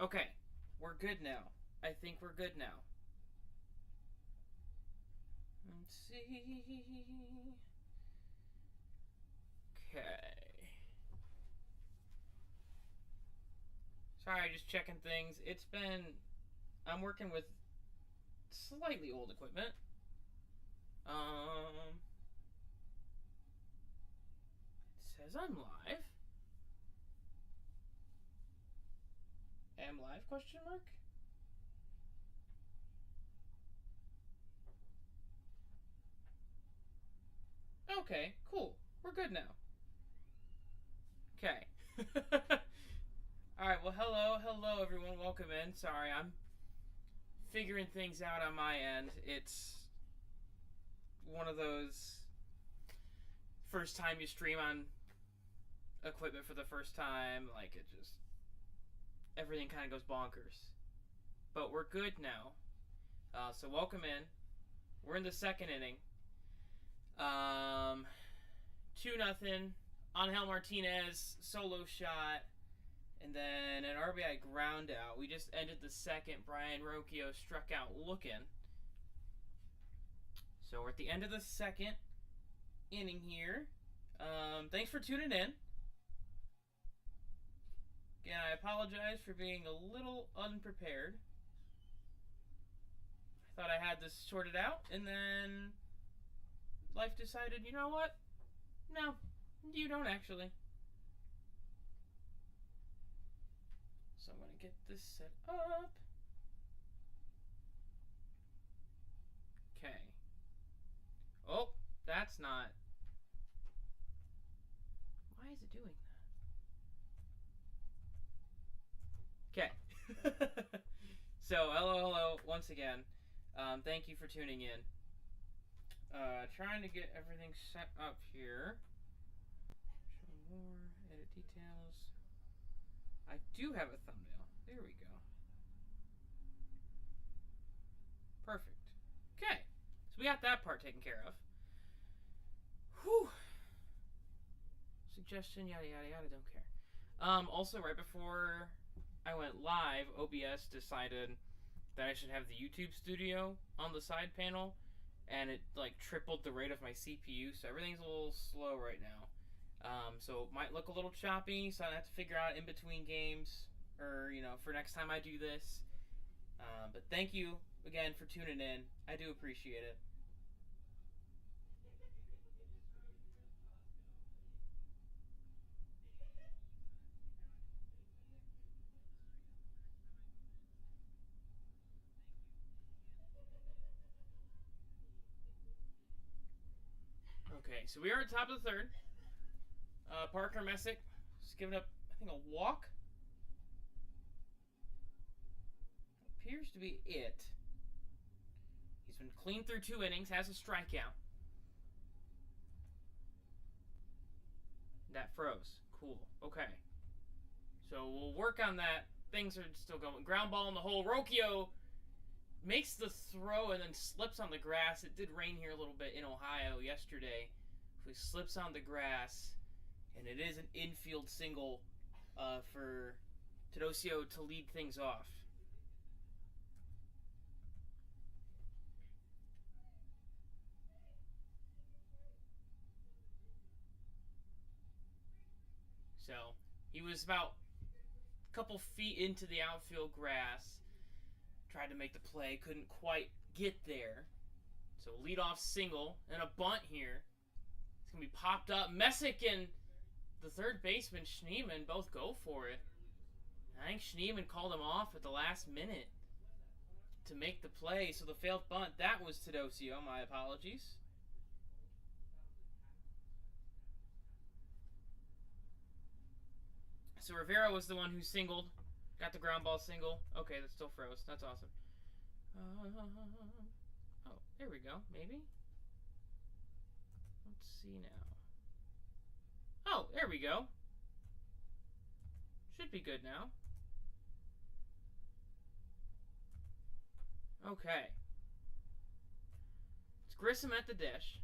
Okay, we're good now. I think we're good now. Let's see. Okay. Sorry, just checking things. I'm working with slightly old equipment. It says I'm live. Am live, question mark? Okay, cool. We're good now. Okay. Alright, well, hello everyone. Welcome in. Sorry, I'm figuring things out on my end. It's one of those first time you stream on equipment for the first time, like it just everything kind of goes bonkers. But we're good now. So welcome in. We're in the second inning. 2-0. Angel Martinez solo shot, and then an RBI ground out. We just ended the second. Brian Rocchio struck out looking. So we're at the end of the second inning here. Thanks for tuning in. Again, I apologize for being a little unprepared. I thought I had this sorted out, and then life decided, you know what? No, you don't actually. So I'm going to get this set up. Okay. Oh, that's not. Why is it doing that? Okay. So, hello, once again. Thank you for tuning in. Trying to get everything set up here. Show more, edit details. I do have a thumbnail. There we go. Perfect. Okay. So we got that part taken care of. Whew. Suggestion, yada, yada, yada, don't care. Also, right before I went live, OBS decided that I should have the YouTube studio on the side panel, and it like tripled the rate of my CPU, so everything's a little slow right now. So it might look a little choppy, so I have to figure out in between games, or for next time I do this. But thank you again for tuning in. I do appreciate it. Okay, so we are at the top of the third. Parker Messick just giving up, I think, a walk. Appears to be it. He's been clean through 2 innings, has a strikeout. That froze. Cool. Okay. So we'll work on that. Things are still going. Ground ball in the hole. Rocchio makes the throw and then slips on the grass. It did rain here a little bit in Ohio yesterday. So he slips on the grass, and it is an infield single for Teodosio to lead things off. So he was about a couple feet into the outfield grass. Tried to make the play, couldn't quite get there. So leadoff single and a bunt here. It's going to be popped up. Messick and the third baseman, Schneemann, both go for it. I think Schneemann called him off at the last minute to make the play. So the failed bunt, that was Teodosio. My apologies. So Rivera was the one who singled. Got the ground ball single. Okay, that still froze. That's awesome. Oh, there we go. Maybe. Let's see now. Oh, there we go. Should be good now. Okay. It's Grissom at the dish.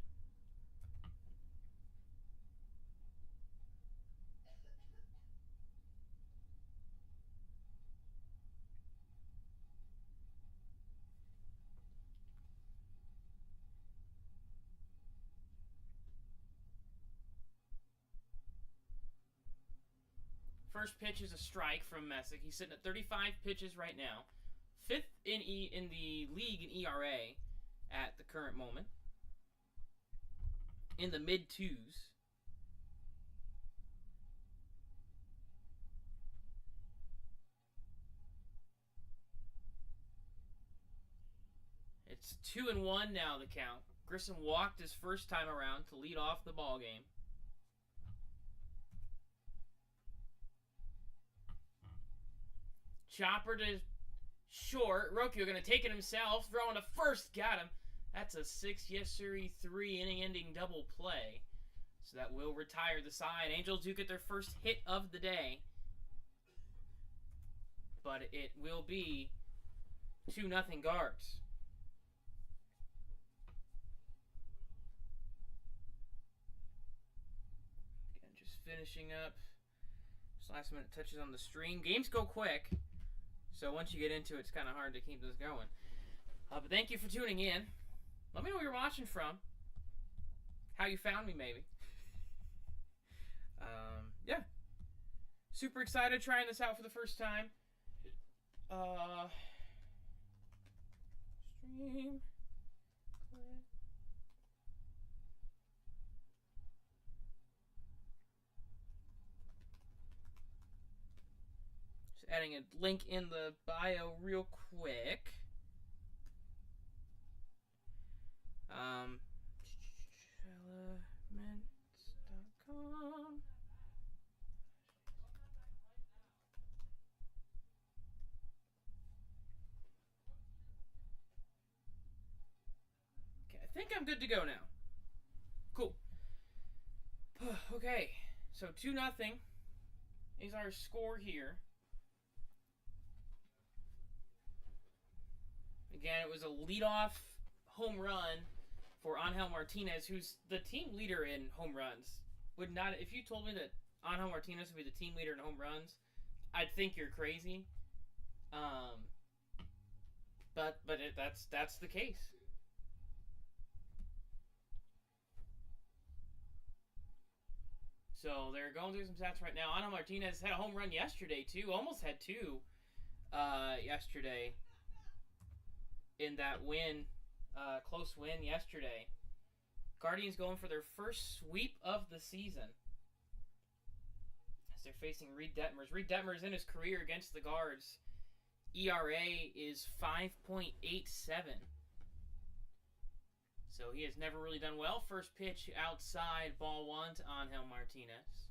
First pitch is a strike from Messick. He's sitting at 35 pitches right now. 5th in the league in ERA at the current moment. In the mid-2s. It's 2-1 now, the count. Grissom walked his first time around to lead off the ball game. Chopper to short. Rocchio going to take it himself. Throwing to first. Got him. That's a 3-inning ending double play. So that will retire the side. Angels do get their first hit of the day. But it will be 2-0 Guards. Again, just finishing up. Just last minute touches on the stream. Games go quick. So once you get into it, it's kind of hard to keep this going. But thank you for tuning in. Let me know where you're watching from. How you found me, maybe. Yeah. Super excited trying this out for the first time. Stream. Just adding a link in the bio real quick. Elements.com. Okay, I think I'm good to go now. Cool. Okay, so 2-0 is our score here. Again, it was a leadoff home run for Angel Martinez, who's the team leader in home runs. Would not, if you told me that Angel Martinez would be the team leader in home runs, I'd think you're crazy. That's the case. So they're going through some stats right now. Angel Martinez had a home run yesterday too. Almost had 2 yesterday in that win. Close win yesterday. Guardians going for their first sweep of the season as they're facing Reed Detmers. Reed Detmers in his career against the Guards, ERA is 5.87. So he has never really done well. First pitch outside, ball 1 to Angel Martinez.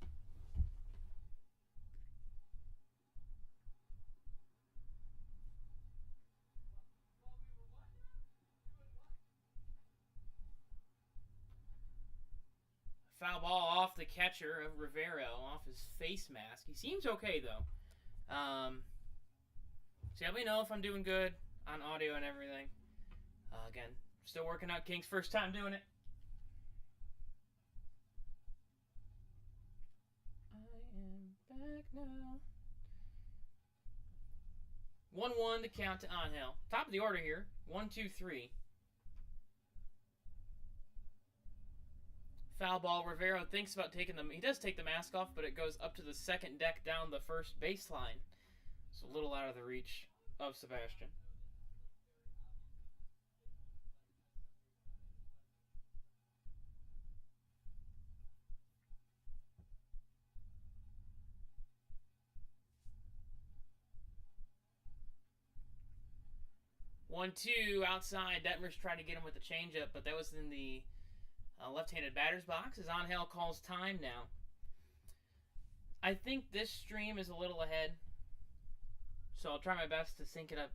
Foul ball off the catcher of Rivero, off his face mask. He seems okay, though. So let me know if I'm doing good on audio and everything. Again, still working out kinks. First time doing it. I am back now. 1-1 to count to Angel. Top of the order here. 1, 2, 3. Foul ball. Rivero thinks about taking them. He does take the mask off, but it goes up to the second deck down the first baseline. It's a little out of the reach of Sebastian. One, 2 outside. Detmers tried to get him with the changeup, but that was in the left-handed batter's box as Angel calls time now. I think this stream is a little ahead, so I'll try my best to sync it up.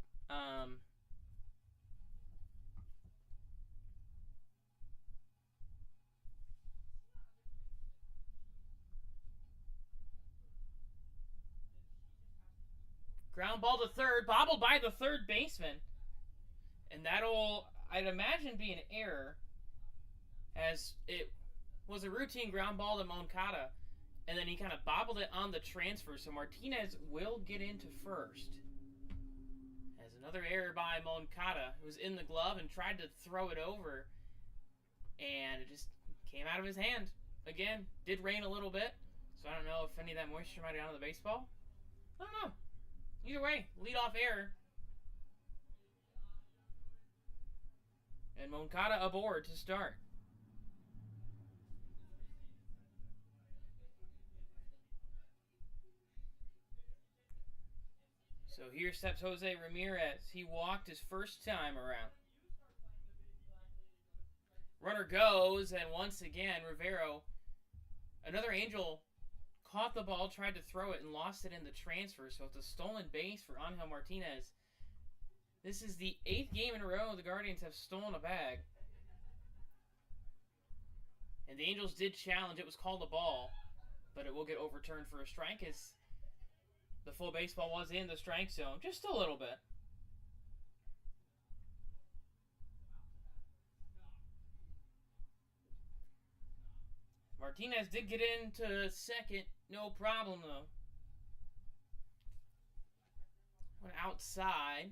Ground ball to third, bobbled by the third baseman. And that'll, I'd imagine, be an error, as it was a routine ground ball to Moncada, and then he kind of bobbled it on the transfer, so Martinez will get into first. As another error by Moncada, who was in the glove and tried to throw it over, and it just came out of his hand. Again, did rain a little bit, So I don't know if any of that moisture might have gone to the baseball. I don't know. Either way, leadoff error. And Moncada aboard to start. So here steps Jose Ramirez. He walked his first time around. Runner goes, and once again, Rivero, another Angel, caught the ball, tried to throw it, and lost it in the transfer. So it's a stolen base for Angel Martinez. This is the 8th game in a row the Guardians have stolen a bag. And the Angels did challenge. It was called a ball, but it will get overturned for a strike as the full baseball was in the strike zone. Just a little bit. Martinez did get into second. No problem, though. Went outside.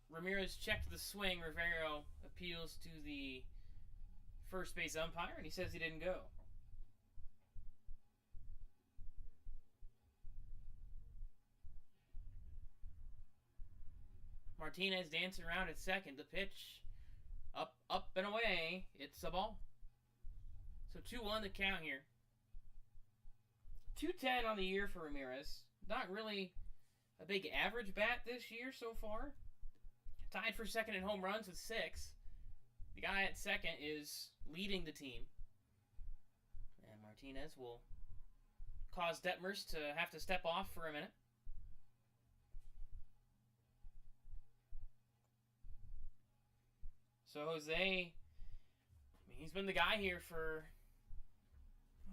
Ramirez checked the swing. Rivero appeals to the first base umpire, and he says he didn't go. Martinez dancing around at second. The pitch, up and away. It's a ball. So 2-1 the count here. 210 on the year for Ramirez. Not really a big average bat this year so far. Tied for second in home runs with 6. The guy at second is leading the team. And Martinez will cause Detmers to have to step off for a minute. So Jose, I mean, he's been the guy here for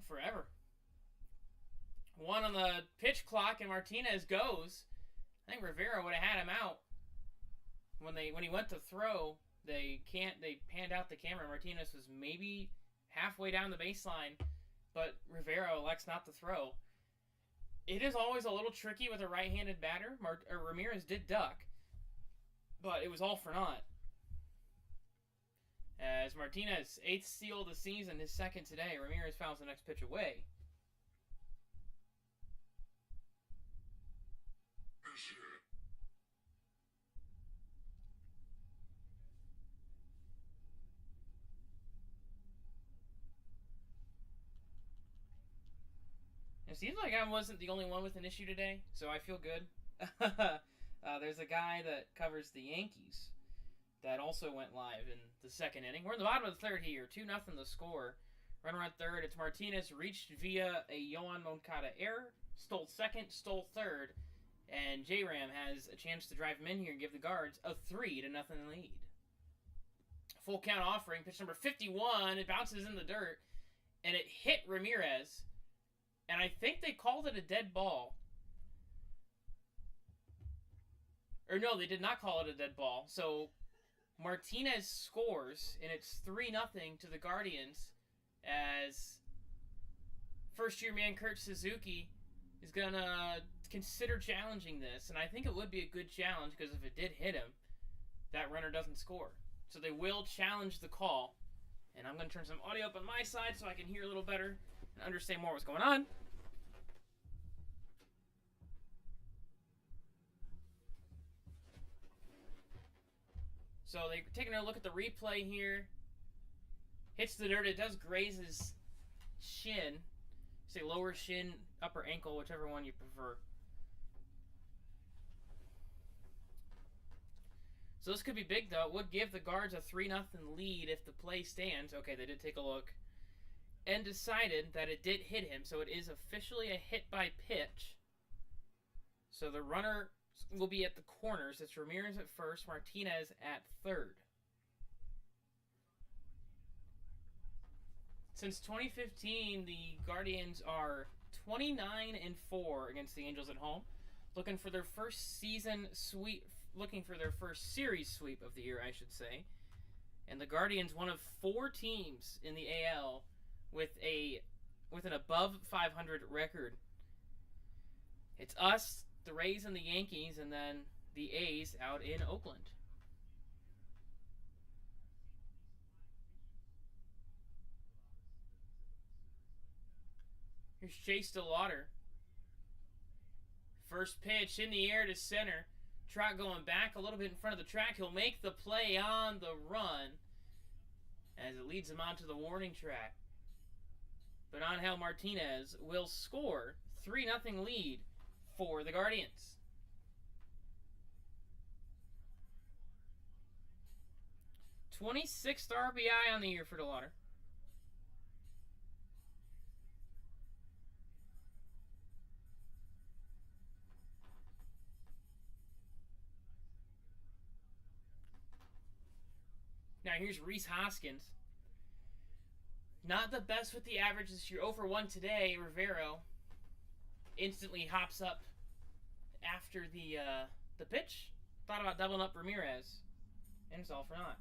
forever. 1 on the pitch clock, and Martinez goes. I think Rivera would have had him out. When he went to throw, they panned out the camera. Martinez was maybe halfway down the baseline, but Rivera elects not to throw. It is always a little tricky with a right-handed batter. Ramirez did duck, but it was all for naught. As Martinez, 8th steal of the season, his second today. Ramirez fouls the next pitch away. It seems like I wasn't the only one with an issue today, so I feel good. There's a guy that covers the Yankees that also went live in the second inning. We're in the bottom of the third here. 2-0 the score. Runner on third. It's Martinez reached via a Yohan Moncada error. Stole second, stole third. And J-Ram has a chance to drive him in here and give the Guards a 3-0 lead. Full count offering. Pitch number 51. It bounces in the dirt. And it hit Ramirez. And I think they called it a dead ball. Or no, they did not call it a dead ball. So Martinez scores, and it's 3-0 to the Guardians as first-year man Kurt Suzuki is going to consider challenging this. And I think it would be a good challenge because if it did hit him, that runner doesn't score. So they will challenge the call. And I'm going to turn some audio up on my side so I can hear a little better and understand more what's going on. So they're taking a look at the replay here. Hits the dirt. It does graze his shin. Say lower shin, upper ankle, whichever one you prefer. So this could be big, though. It would give the Guards a 3-0 lead if the play stands. Okay, they did take a look and decided that it did hit him. So it is officially a hit by pitch. So the runner will be at the corners. It's Ramirez at first, Martinez at third. Since 2015, the Guardians are 29-4 against the Angels at home, looking for their first season sweep, looking for their first series sweep of the year, I should say. And the Guardians, one of 4 teams in the AL with an above 500 record. It's us, the Rays, and the Yankees, and then the A's out in Oakland. Here's Chase DeLauder. First pitch in the air to center. Trout going back a little bit in front of the track. He'll make the play on the run as it leads him onto the warning track. But Angel Martinez will score 3-0 lead for the Guardians. 26th RBI on the year for DeLauder. Now here's Rhys Hoskins. Not the best with the average this year. 0-for-1 today. Rivero instantly hops up after the pitch. Thought about doubling up Ramirez. And it's all for naught.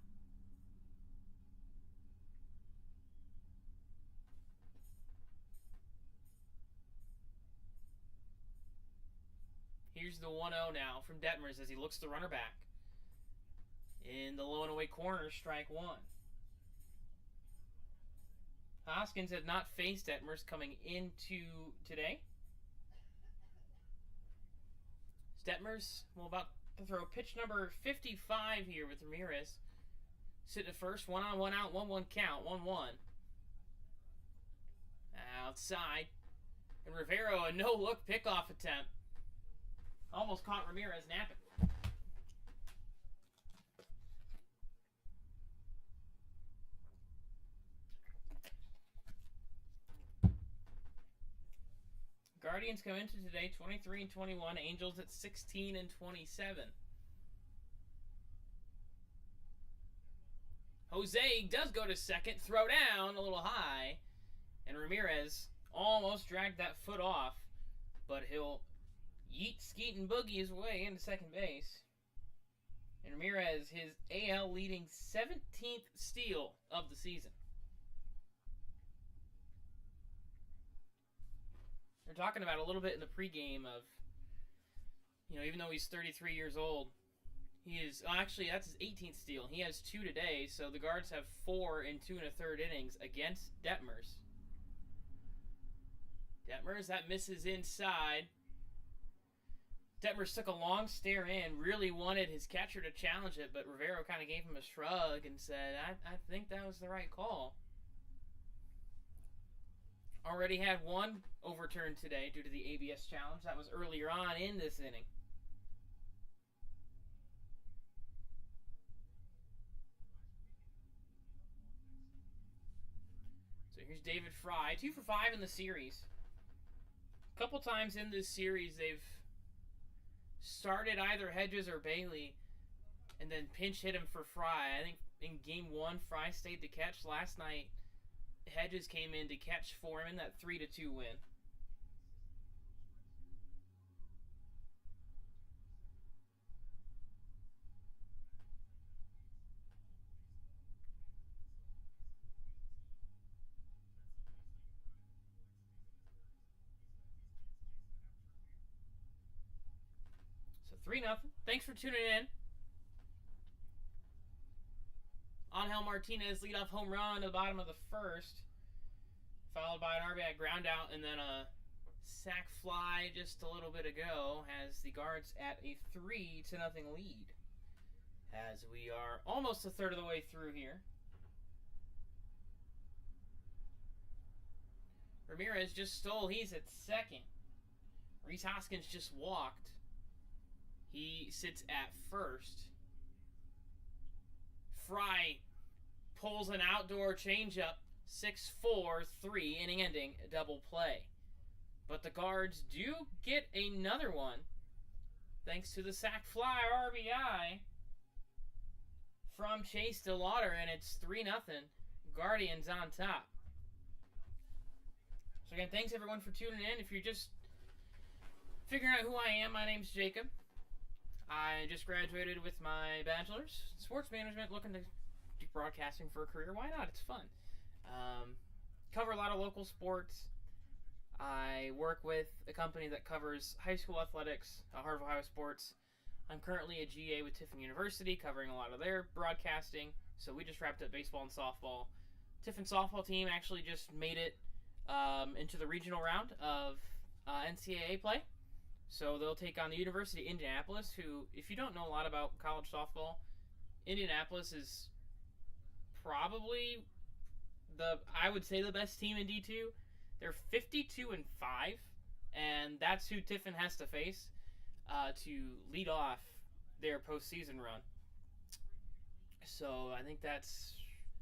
Here's the 1-0 now from Detmers as he looks the runner back. In the low and away corner, strike one. Hoskins had not faced Detmers coming into today. Detmers will about to throw pitch number 55 here with Ramirez. Sitting at first, 1-on-1 out, 1-1 count, 1-1. Outside. And Rivero, a no-look pickoff attempt. Almost caught Ramirez napping. Guardians come into today 23-21. Angels at 16-27. Jose does go to second. Throw down a little high. And Ramirez almost dragged that foot off. But he'll yeet, skeet, and boogie his way into second base. And Ramirez, his AL leading 17th steal of the season. They're talking about a little bit in the pregame of, even though he's 33 years old, he is, actually, that's his 18th steal. He has 2 today, so the Guards have 4 in 2 1/3 innings against Detmers. Detmers, that misses inside. Detmers took a long stare in, really wanted his catcher to challenge it, but Rivero kind of gave him a shrug and said, I think that was the right call. Already had one overturned today due to the ABS challenge. That was earlier on in this inning. So here's David Fry, 2 for 5 in the series. A couple times in this series, they've started either Hedges or Bailey and then pinch hit him for Fry. I think in game 1, Fry stayed to catch. Last night, Hedges came in to catch for him in that 3-2 win. So 3-0. Thanks for tuning in. Angel Martinez leadoff home run to the bottom of the first, followed by an RBI ground out and then a sac fly just a little bit ago, has the Guards at a 3-0 lead. As we are almost a third of the way through here. Ramirez just stole. He's at second. Rhys Hoskins just walked. He sits at first. Fry pulls an outdoor changeup, 6-4, 3 inning-ending double play. But the Guards do get another one, thanks to the sac fly RBI from Chase DeLauder, and it's 3-0. Guardians on top. So again, thanks everyone for tuning in. If you're just figuring out who I am, my name's Jacob. I just graduated with my bachelor's in sports management, looking to do broadcasting for a career. Why not? It's fun. Cover a lot of local sports. I work with a company that covers high school athletics, Heart of Ohio sports. I'm currently a GA with Tiffin University, covering a lot of their broadcasting. So we just wrapped up baseball and softball. Tiffin softball team actually just made it into the regional round of NCAA play. So they'll take on the University of Indianapolis, who, if you don't know a lot about college softball, Indianapolis is probably I would say the best team in D2. They're 52-5, and that's who Tiffin has to face to lead off their postseason run. So I think that's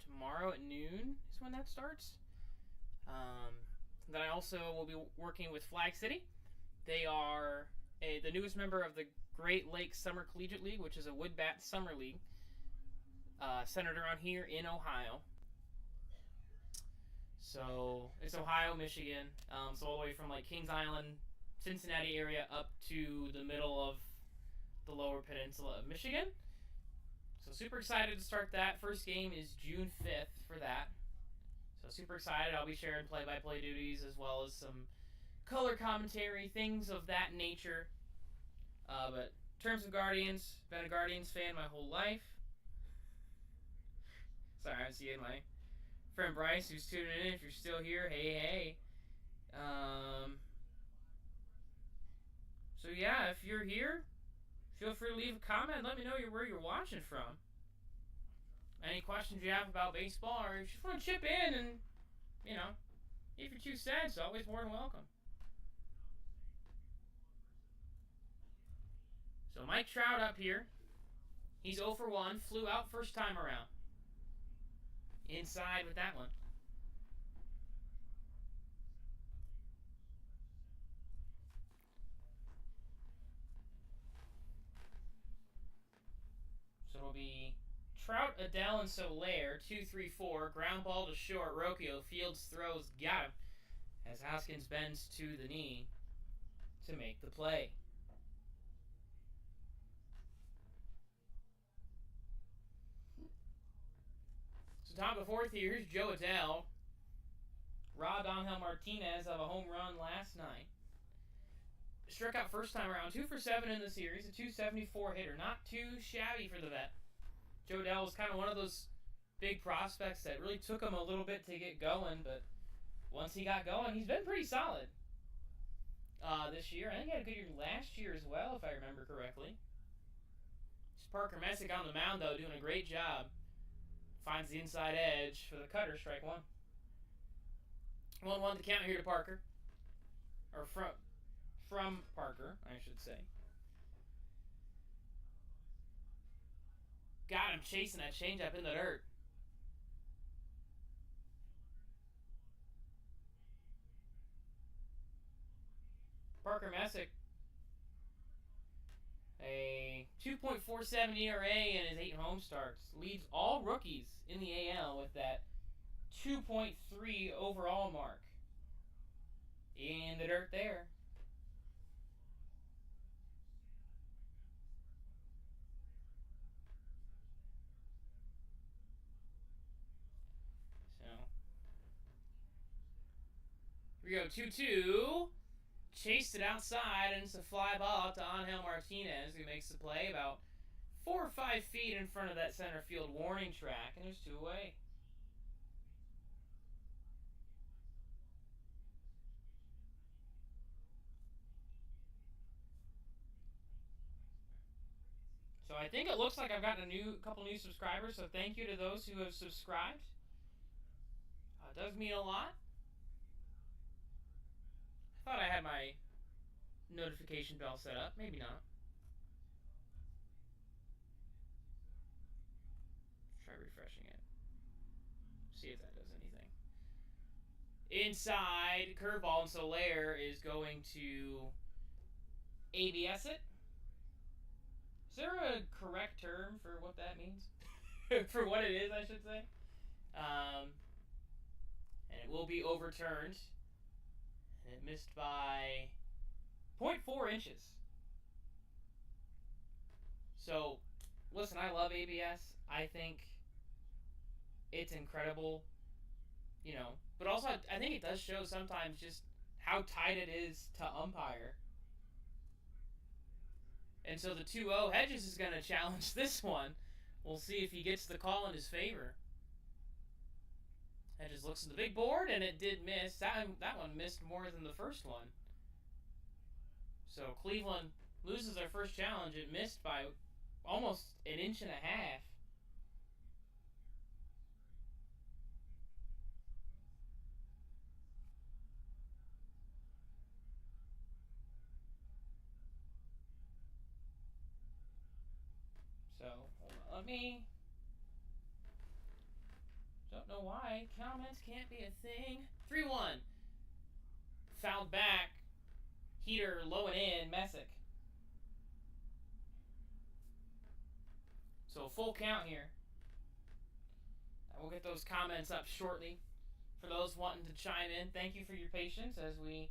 tomorrow at noon is when that starts. Then I also will be working with Flag City. They are the newest member of the Great Lakes Summer Collegiate League, which is a wood bat summer league centered around here in Ohio. So it's Ohio, Michigan, so all the way from like Kings Island, Cincinnati area up to the middle of the lower peninsula of Michigan. So super excited to start that. First game is June 5th for that. So super excited. I'll be sharing play-by-play duties as well as some color commentary, things of that nature. But in terms of Guardians, been a Guardians fan my whole life. Sorry, I'm seeing my friend Bryce who's tuning in. If you're still here, hey. So yeah, if you're here, feel free to leave a comment. Let me know where you're watching from. Any questions you have about baseball, or if you just want to chip in and, if you're 2 cents, always more than welcome. So Mike Trout up here. He's 0 for 1. Flew out first time around. Inside with that one. So it'll be Trout, Adele, and Soler. 2-3-4. Ground ball to short. Rocchio. Fields throws. Got him. As Hoskins bends to the knee to make the play. So top of the 4th here, here's Joe Adele. Robbed Angel Martinez of a home run last night. Struck out first time around. 2 for 7 in the series. A 274 hitter. Not too shabby for the vet. Joe Adele was kind of one of those big prospects that really took him a little bit to get going, but once he got going, he's been pretty solid this year. I think he had a good year last year as well, if I remember correctly. Parker Messick on the mound, though, doing a great job. Finds the inside edge for the cutter, strike one. 1-1 to count here to Parker. Or from Parker, I should say. Got him chasing that changeup in the dirt. Parker Messick, a 2.47 ERA in his 8 home starts. Leads all rookies in the AL with that 2.3 overall mark. In the dirt there. So, here we go, 2-2. Chased it outside, and it's a fly ball out to Angel Martinez, who makes the play about 4 or 5 feet in front of that center field warning track, and there's 2 away. So I think it looks like I've gotten a couple new subscribers, so thank you to those who have subscribed. It does mean a lot. I thought I had my notification bell set up. Maybe not. Try refreshing it. See if that does anything. Inside, curveball, and Soler is going to ABS it. Is there a correct term for what that means? For what it is, I should say. And it will be overturned. And it missed by 0.4 inches. So, listen, I love ABS. I think it's incredible, But also, I think it does show sometimes just how tight it is to umpire. And so the 2-0, Hedges is going to challenge this one. We'll see if he gets the call in his favor. That just looks at the big board, and it did miss. That one missed more than the first one. So Cleveland loses their first challenge. It missed by almost an inch and a half. So, hold on, let me... Don't know why comments can't be a thing. 3-1. Fouled back. Heater low and in. Messick. So full count here. We'll get those comments up shortly. For those wanting to chime in, thank you for your patience as we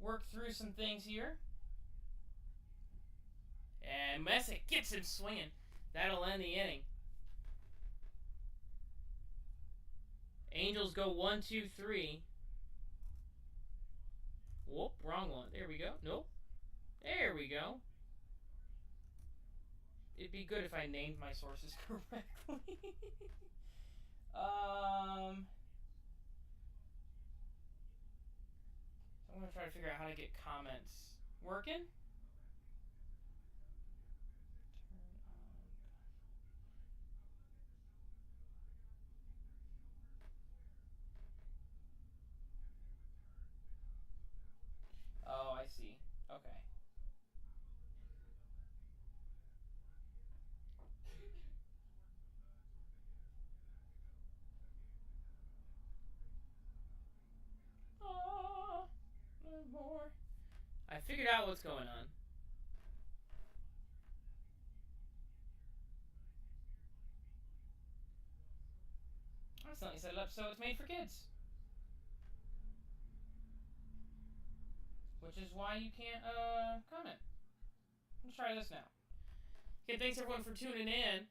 work through some things here. And Messick gets him swinging. That'll end the inning. Angels go 1, 2, 3. Whoop, wrong one. There we go. Nope. There we go. It'd be good if I named my sources correctly. I'm going to try to figure out how to get comments working. Oh, I see. Okay. More. I figured out what's going on. I accidentally set it up so it's made for kids. Which is why you can't comment. Let's try this now. Okay, thanks everyone for tuning in.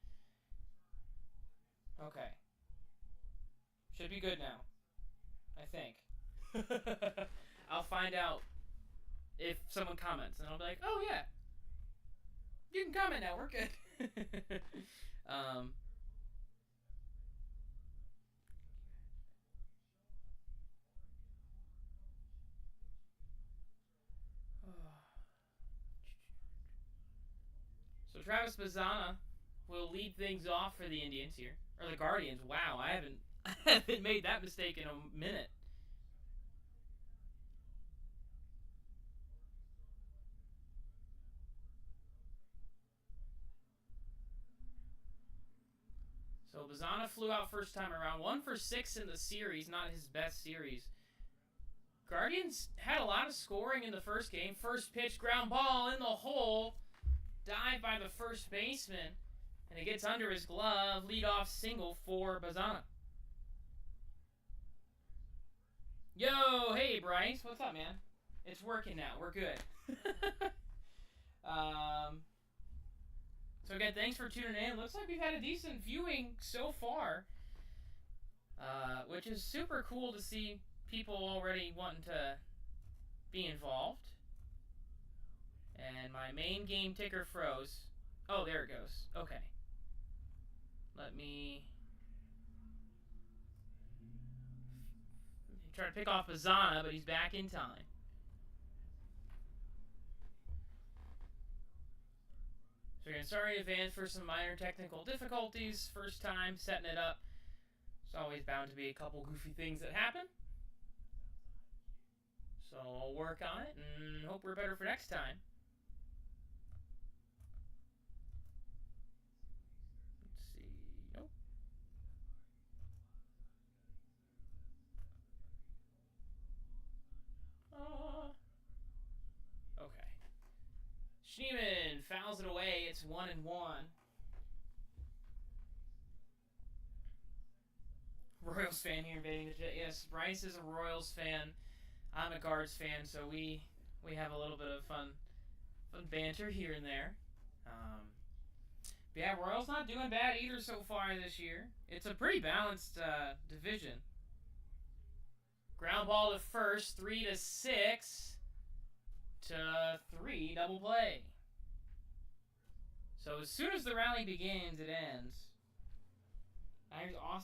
Okay. Should be good now. I think. I'll find out if someone comments, and I'll be like, oh yeah, you can comment now, we're good. So Travis Bazzana will lead things off for the Indians here. Or the Guardians. Wow, I haven't made that mistake in a minute. So Bazzana flew out first time around. 1 for 6 in the series, not his best series. Guardians had a lot of scoring in the first game. First pitch, ground ball in the hole. Dive by the first baseman. And it gets under his glove. Leadoff single for Bazzana. Yo, hey Bryce. What's up, man? It's working now. We're good. So again, thanks for tuning in. Looks like we've had a decent viewing so far. Which is super cool to see people already wanting to be involved. And my main game ticker froze. Oh, there it goes. Okay. Let me try to pick off Bazzana, but he's back in time. So again, sorry in advance for some minor technical difficulties. First time setting it up. It's always bound to be a couple goofy things that happen. So I'll work on it and hope we're better for next time. Let's see. Nope. Okay. Schneeman fouls it away. It's 1-1. Royals fan here invading the chat. Yes, Bryce is a Royals fan. I'm a Guards fan, so we have a little bit of fun banter here and there. But yeah, Royals not doing bad either so far this year. It's a pretty balanced division. Ground ball to first, 3-6 to 3, double play. So as soon as the rally begins, it ends. Here's Austin.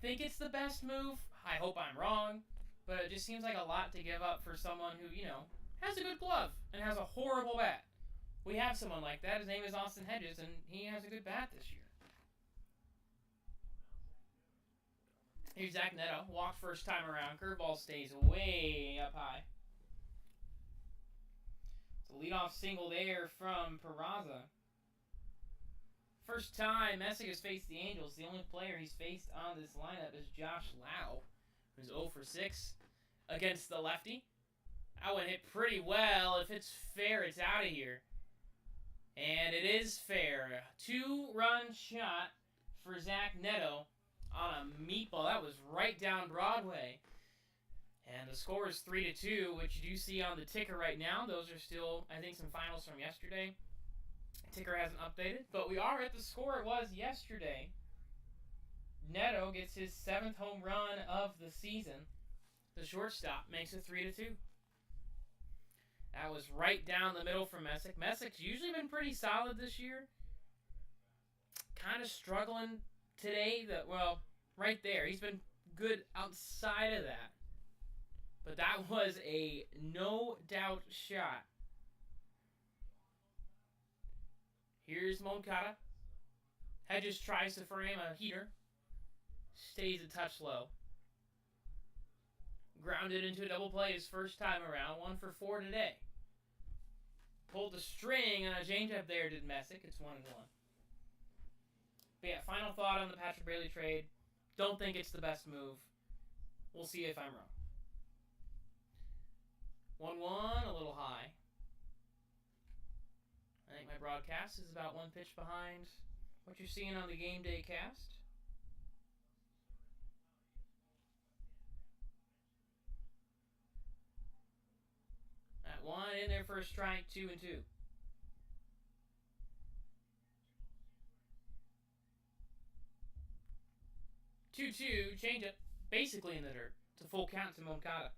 think it's the best move. I hope I'm wrong, but it just seems like a lot to give up for someone who, has a good glove and has a horrible bat. We have someone like that. His name is Austin Hedges, and he has a good bat this year. Here's Zach Neto. Walked first time around. Curveball stays way up high. It's a leadoff single there from Peraza. First time Messick has faced the Angels. The only player he's faced on this lineup is Josh Lau, who's 0 for 6 against the lefty. That one hit pretty well. If it's fair, it's out of here. And it is fair. 2-run shot for Zach Neto on a meatball. That was right down Broadway. And the score is 3-2, which you do see on the ticker right now. Those are still, I think, some finals from yesterday. The ticker hasn't updated, but we are at the score it was yesterday. Neto gets his 7th home run of the season. The shortstop makes it 3-2. That was right down the middle for Messick. Messick's usually been pretty solid this year. Kind of struggling today. Right there. He's been good outside of that. But that was a no-doubt shot. Here's Moncada. Hedges tries to frame a heater. Stays a touch low. Grounded into a double play his first time around. 1 for 4 today. Pulled the string on a changeup there, did Messick. It's 1-1. But yeah, final thought on the Patrick Bailey trade. Don't think it's the best move. We'll see if I'm wrong. 1-1, a little high. I think my broadcast is about 1 pitch behind what you're seeing on the game day cast. That one in there for a strike, 2-2. 2-2, changeup, basically in the dirt. It's a full count to Moncada.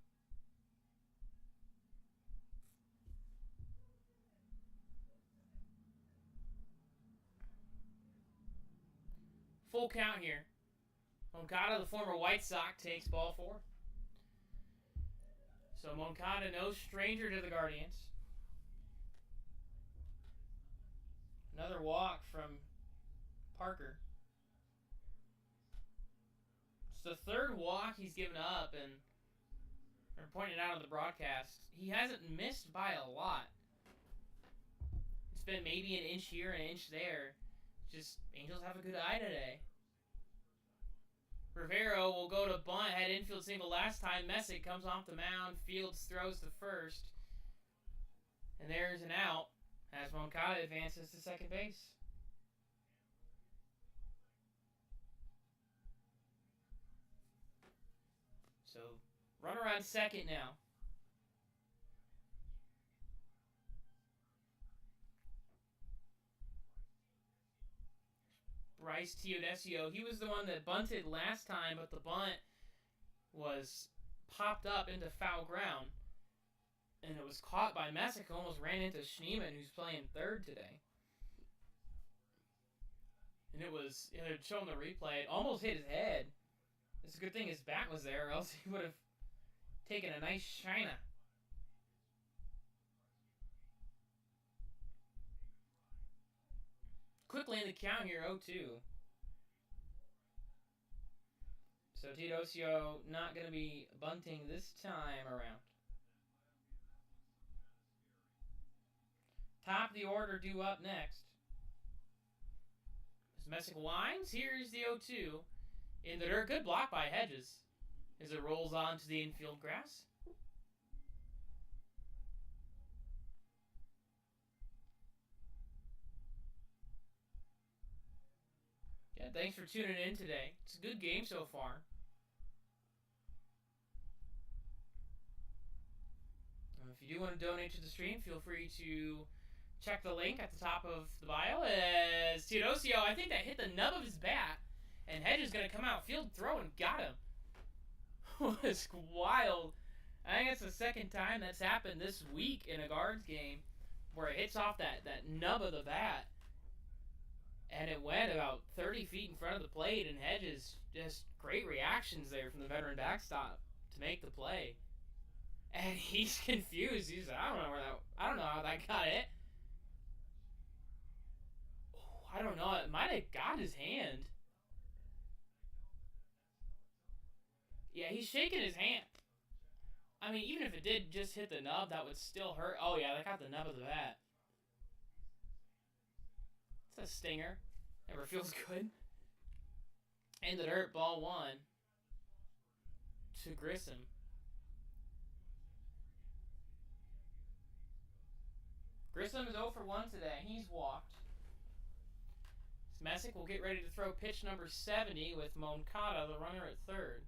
Full count here. Moncada, the former White Sox, takes ball 4. So Moncada, no stranger to the Guardians. Another walk from Parker. It's the 3rd walk he's given up, and they're pointing out on the broadcast, he hasn't missed by a lot. It's been maybe an inch here, an inch there. Just, Angels have a good eye today. Rivero will go to bunt, had infield single last time. Messick comes off the mound. Fields throws to first. And there's an out as Moncada advances to second base. So, runner on second now. Bryce Teodosio, he was the one that bunted last time, but the bunt was popped up into foul ground. And it was caught by Messick, almost ran into Schneemann, who's playing third today. And it had shown the replay. It almost hit his head. It's a good thing his bat was there, or else he would have taken a nice shiner. Quickly in the count here, 0-2. So Teodosio not going to be bunting this time around. Top of the order due up next. As Messick winds, here's the 0-2. In the dirt, good block by Hedges as it rolls on to the infield grass. Yeah, thanks for tuning in today. It's a good game so far. If you do want to donate to the stream, feel free to check the link at the top of the bio. As Teodosio, I think that hit the nub of his bat, and Hedges is going to come out field, throw, and got him. It was wild. I think it's the second time that's happened this week in a Guards game where it hits off that nub of the bat. and it went about 30 feet in front of the plate, and Hedges just great reactions there from the veteran backstop to make the play. And he's confused. He's like, I don't know how that got it. Oh, I don't know. It might have got his hand. Yeah, he's shaking his hand. I mean, even if it did just hit the nub, that would still hurt. Oh yeah, that got the nub of the bat. It's a stinger. Never feels good. In the dirt, ball 1 to Grissom. Grissom is 0 for 1 today. He's walked. Messick will get ready to throw pitch number 70 with Moncada, the runner at third.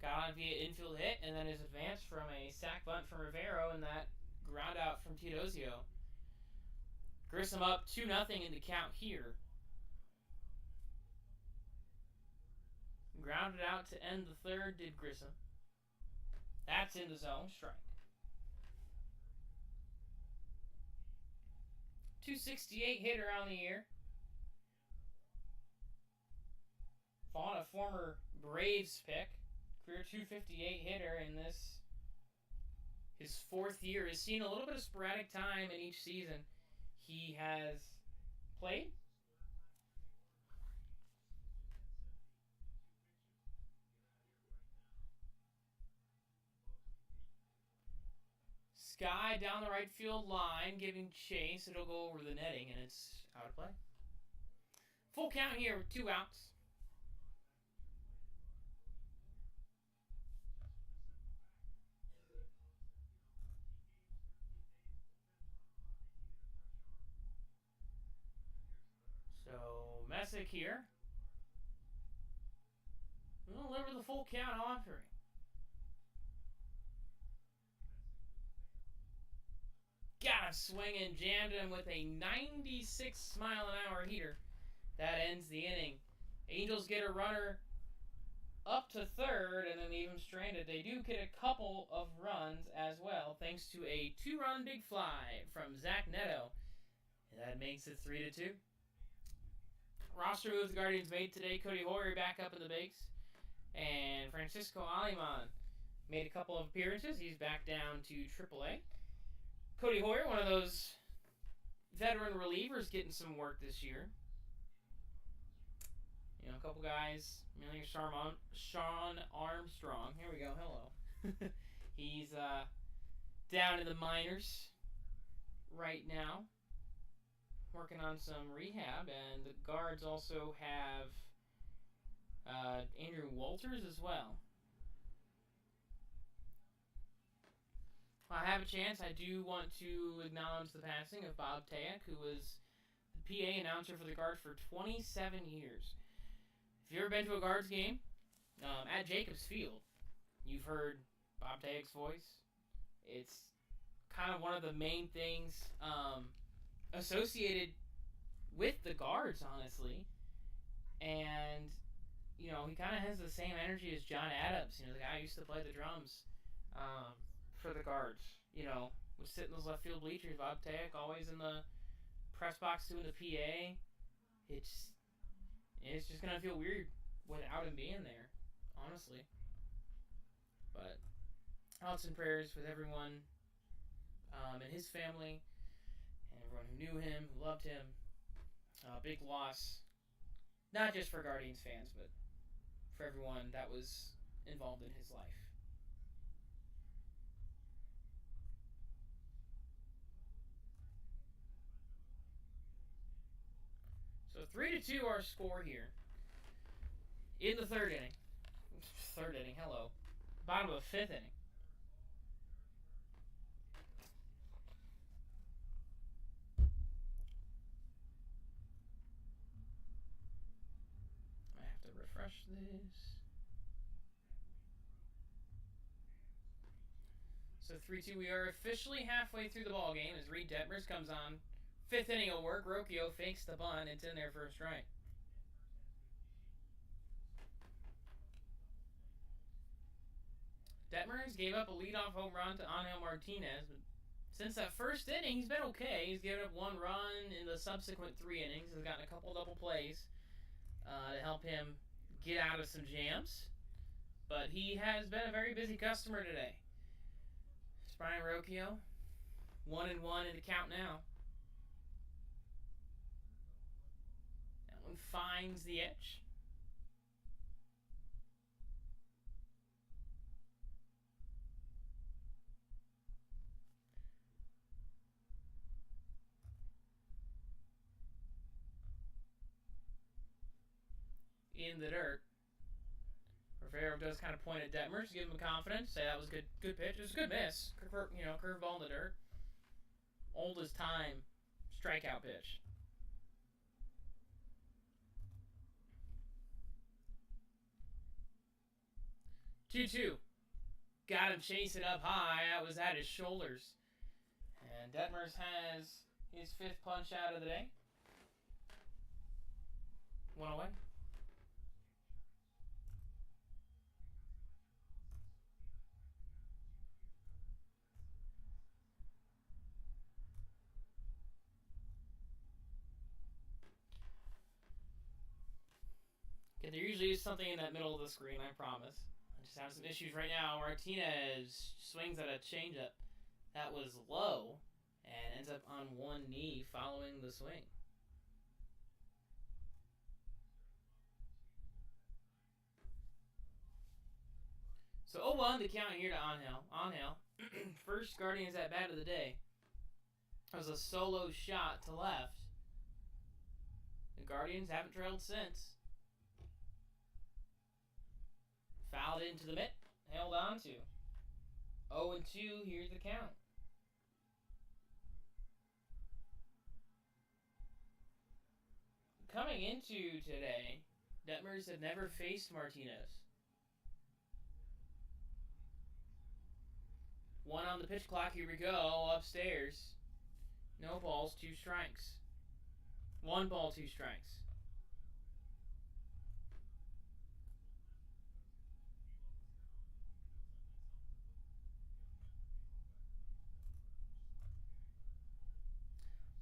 Got on via infield hit, and then his advance from a sac bunt from Rivero and that ground out from Teodosio. Grissom up 2-0 in the count here. Grounded out to end the third did Grissom. That's in the zone. Strike. 268 hitter on the year. Vaughn, a former Braves pick. Career 258 hitter in this. His 4th year. Has seen a little bit of sporadic time in each season he has played. Sky down the right field line, giving chase. It'll go over the netting, and it's out of play. Full count here with 2 outs. So, Messick here. We'll deliver the full count offering. Got a swing and jammed him with a 96-mile-an-hour heater. That ends the inning. Angels get a runner up to third and then leave him stranded. They do get a couple of runs as well, thanks to a 2-run big fly from Zach Neto. And that makes it 3-2. Roster moves the Guardians made today. Cody Hoyer back up in the bigs. And Francisco Aliman made a couple of appearances. He's back down to AAA. Cody Hoyer, one of those veteran relievers, getting some work this year. You know, a couple guys. I mean, Sean Armstrong. Here we go. Hello. He's down in the minors right now, working on some rehab. And the Guards also have Andrew Walters as well. While I have a chance, I do want to acknowledge the passing of Bob Tayak, who was the PA announcer for the Guards for 27 years. If you've ever been to a Guards game at Jacobs Field, you've heard Bob Tayak's voice. It's kind of one of the main things associated with the Guards, honestly. And, you know, he kind of has the same energy as John Adams, you know, the guy who used to play the drums for the Guards. You know, would sit in those left field bleachers. Bob Tayak always in the press box doing the PA. It's just going to feel weird without him being there, honestly. But thoughts and prayers with everyone and his family and everyone who knew him, who loved him. Big loss, not just for Guardians fans, but for everyone that was involved in his life. So 3-2 our score here in the third inning. Third inning, hello. Bottom of the fifth inning. I have to refresh this. So 3-2, we are officially halfway through the ball game as Reed Detmers comes on. Fifth inning of work. Rocchio fakes the bunt. It's in there for a strike. Detmers gave up a leadoff home run to Angel Martinez, but Since that first inning, he's been okay. He's given up 1 run in the subsequent 3 innings. He's gotten a couple double plays to help him get out of some jams. But he has been a very busy customer today. It's Brian Rocchio, 1-1 in the count now. That one finds the edge. In the dirt. Rivera does kind of point at Detmers, give him confidence, say that was a good pitch. It was a good miss. Curveball in the dirt. Oldest time strikeout pitch. Two. Got him chasing up high. That was at his shoulders. And Detmers has his 5th punch out of the day. 1 away. Okay, there usually is something in that middle of the screen, I promise. I just have some issues right now. Martinez swings at a changeup that was low and ends up on one knee following the swing. So 0-1 the count here to Angel. First Guardians at bat of the day. That was a solo shot to left. The Guardians haven't trailed since. Fouled into the mitt, held on to. 0-2, here's the count. Coming into today, Detmers had never faced Martinez. 1 on the pitch clock, here we go, upstairs. No balls, 2 strikes. 1 ball, 2 strikes.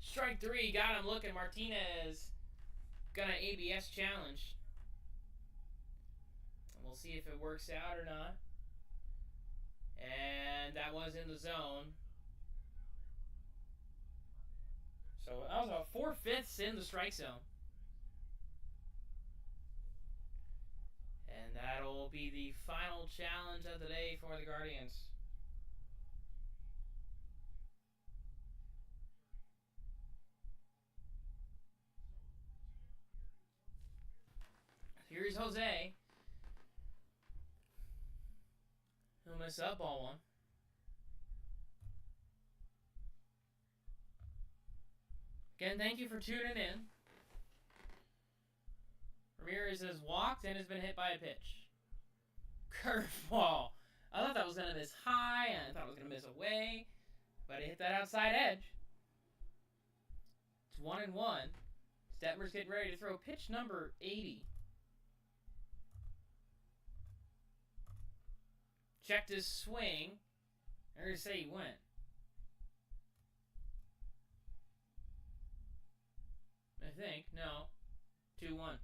Strike 3, got him looking. Martinez got an ABS challenge. And we'll see if it works out or not. And that was in the zone. So that was about 4/5 in the strike zone. And that'll be the final challenge of the day for the Guardians. Here's Jose. He'll miss up ball 1. Again, thank you for tuning in. Ramirez has walked and has been hit by a pitch. Curveball. I thought that was going to miss high, and I thought it was going to miss away, but it hit that outside edge. It's 1-1. Detmers getting ready to throw pitch number 80. Checked his swing. I'm going to say he went. I think. No. 2-1.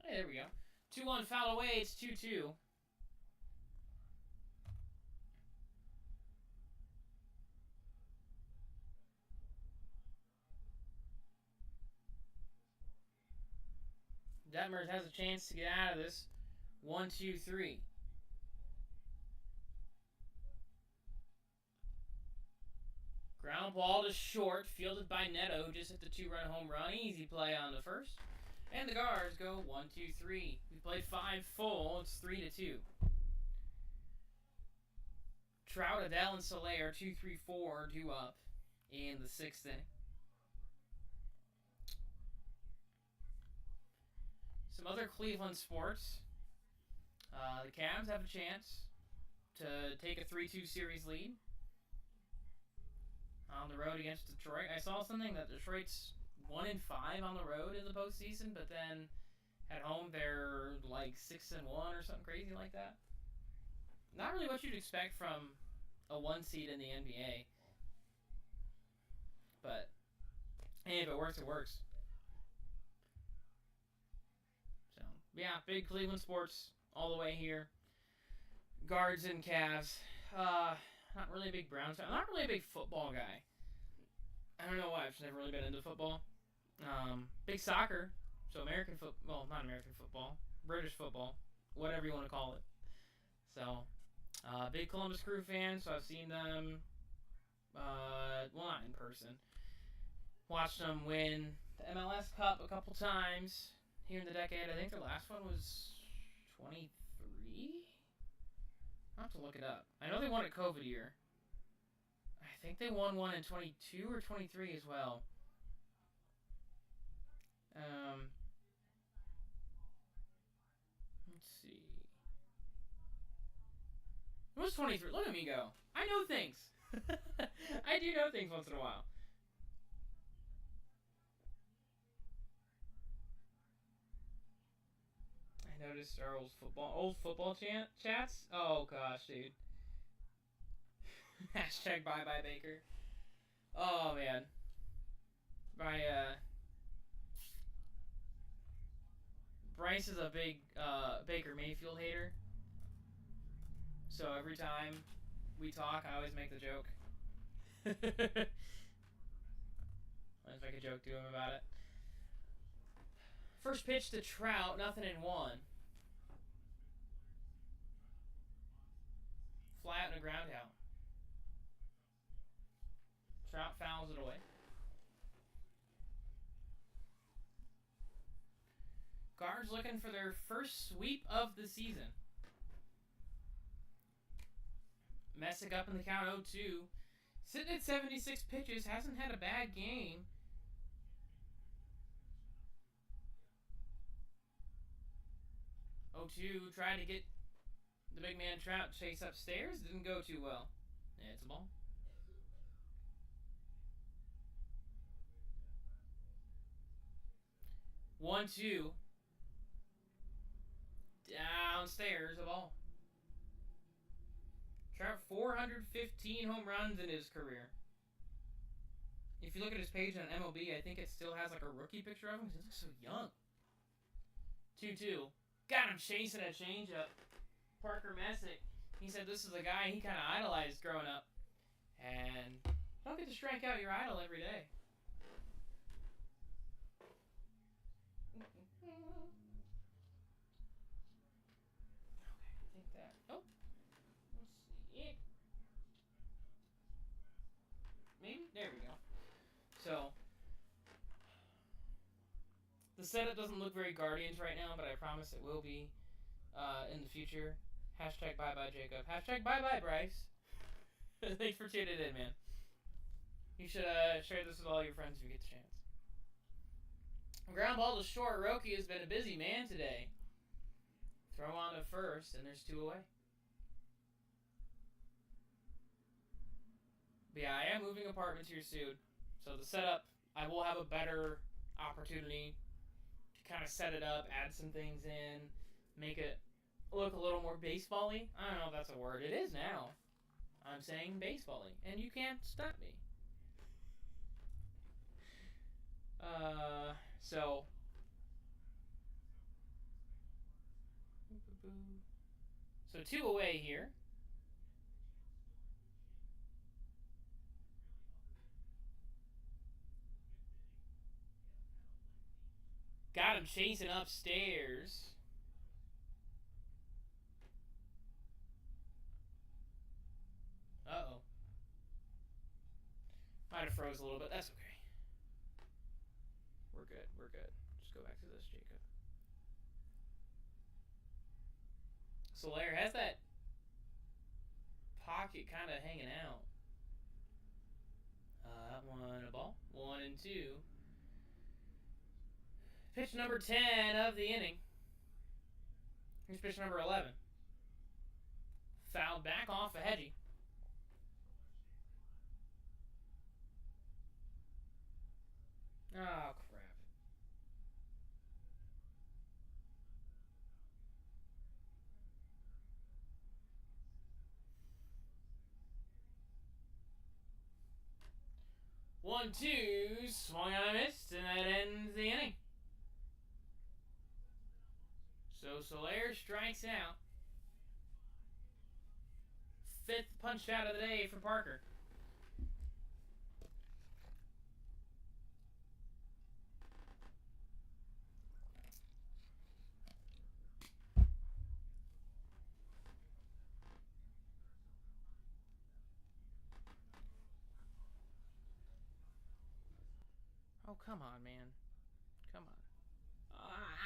Hey, there we go. 2-1 foul away. It's 2-2. Detmers has a chance to get out of this. 1-2-3. Ground ball to short, fielded by Neto, who just hit the 2-run home run. Easy play on the first. And the Guards go 1-2-3. We played 5 full. It's 3-2. Trout, Adele, and Soler are 2-3-4 due up in the 6th inning. Some other Cleveland sports. The Cavs have a chance to take a 3-2 series lead on the road against Detroit. I saw something that Detroit's 1-5 on the road in the postseason, but then At home, they're like 6-1 or something crazy like that. Not really what you'd expect from a 1 seed in the NBA. But hey, if it works, it works. So yeah, big Cleveland sports all the way here. Guards and Cavs. Not really a big Browns fan. I'm not really a big football guy. I don't know why. I've just never really been into football. Big soccer. So American football. Well, not American football. British football. Whatever you want to call it. So, big Columbus Crew fan. So I've seen them. Well, not in person. Watched them win the MLS Cup a couple times here in the decade. I think their last one was 23? I'll have to look it up. I know they won a COVID year. I think they won one in 22 or 23 as well. Let's see. It was 23. Look at me go. I know things. I do know things once in a while. I noticed our old football chats. Oh gosh, dude. Hashtag bye bye Baker. Oh man. Bryce is a big Baker Mayfield hater. So every time we talk, I always make the joke. I always make a joke to him about it. First pitch to Trout, 0-1. Flat and a ground out. Trout fouls it away. Guards looking for their first sweep of the season. Messick up in the count 0-2. Sitting at 76 pitches, hasn't had a bad game. O2 tried to get the big man Trout to chase upstairs. Didn't go too well. Yeah, it's a ball. One, two. Downstairs, a ball. Trout 415 home runs in his career. If you look at his page on MLB, I think it still has like a rookie picture of him. He looks so young. 2-2. Got him chasing a changeup. Parker Messick. He said this is a guy he kind of idolized growing up. And don't get to strike out your idol every day. There we go. So, the setup doesn't look very Guardians right now, but I promise it will be in the future. Hashtag bye-bye, Jacob. Hashtag bye-bye, Bryce. Thanks for tuning in, man. You should share this with all your friends if you get the chance. Ground ball to short. Roki has been a busy man today. Throw on to first, and there's 2 away. But yeah, I am moving apartments here soon. So the setup, I will have a better opportunity to kind of set it up, add some things in, make it look a little more baseball-y. I don't know if that's a word. It is now. I'm saying baseball-y, and you can't stop me. So 2 away here. Got him chasing upstairs. Uh-oh. Might have froze a little bit. That's okay. We're good. We're good. Just go back to this, Jacob. Solaire has that pocket kind of hanging out. That one a ball. 1-2. Pitch number 10 of the inning. Here's pitch number 11. Fouled back off a Hedgie. Oh, crap. 1-2, swung and I missed, and that ends the inning. So Soler strikes out. 5th punch out of the day for Parker. Oh, come on, man. Come on. Ah.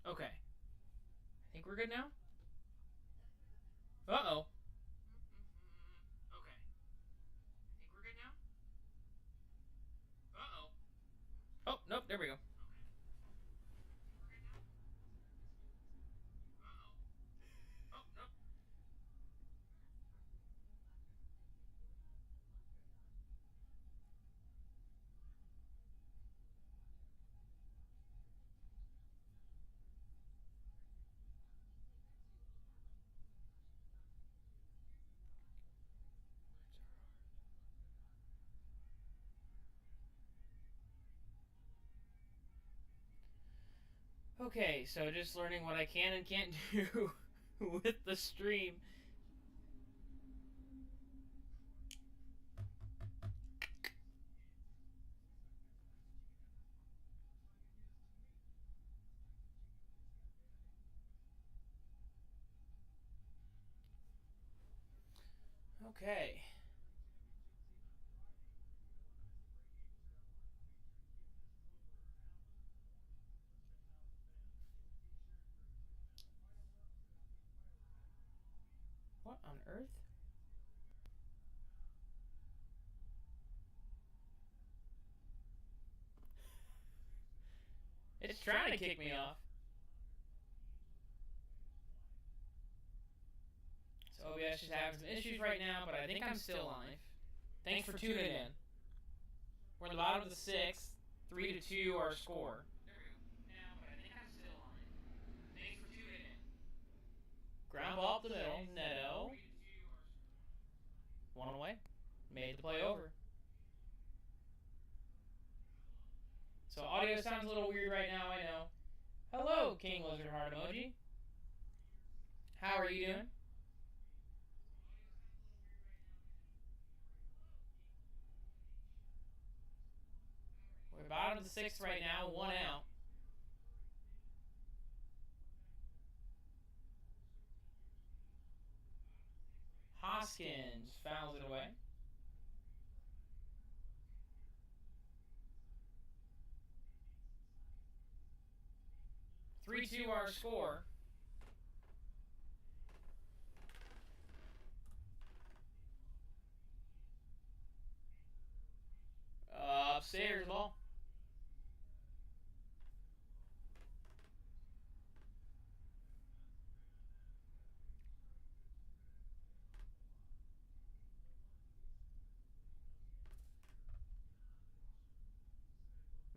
Okay. I think we're good now? Uh-oh. Okay. I think we're good now? Uh-oh. Oh, nope, there we go. Okay, so just learning what I can and can't do with the stream. Okay. What on earth? It's trying to kick me off. So OBS is having some issues right now, but I think I'm still live. Thanks for tuning in. We're in the bottom of the 6th. 3-2 our score. Ground ball up the middle. Neto. 1 away. Made the play over. So audio sounds a little weird right now, I know. Hello, King Lizard Heart Emoji. How are you doing? We're bottom of the 6th right now, 1 out. Hoskins fouls it away. Three 3-2 our score. Upstairs ball.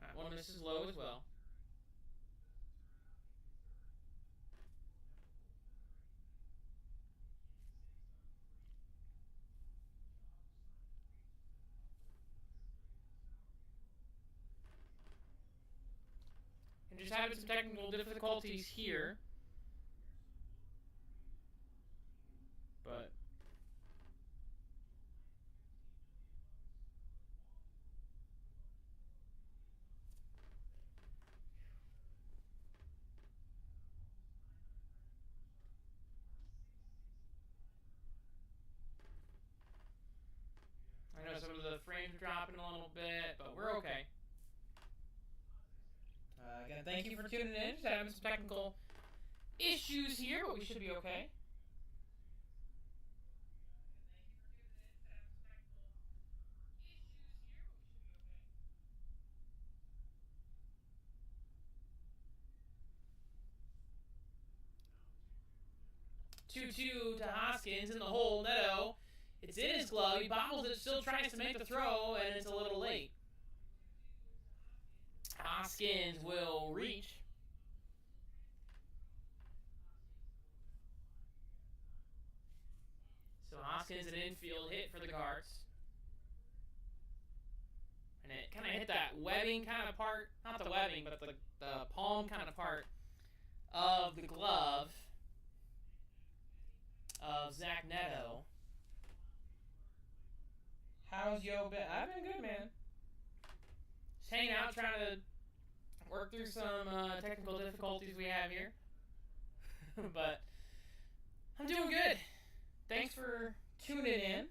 That one misses low as well. And just having some technical difficulties here. But I know some of the frames are dropping a little bit, but we're okay. Again, thank you for tuning in. Just having some technical issues here, but we should be okay. Two-two to Hoskins in the hole. Neto. It's in his glove. He bobbles it, still tries to make the throw, and it's a little late. Hoskins will reach. So Hoskins, an infield hit for the Guards. And it kind of hit that webbing kind of part, not the webbing, but the palm kind of part of the glove of Zach Neto. How's yo been? I've been good, man. Just hanging out, trying to work through some technical difficulties we have here. But I'm doing good. Thanks for tuning in.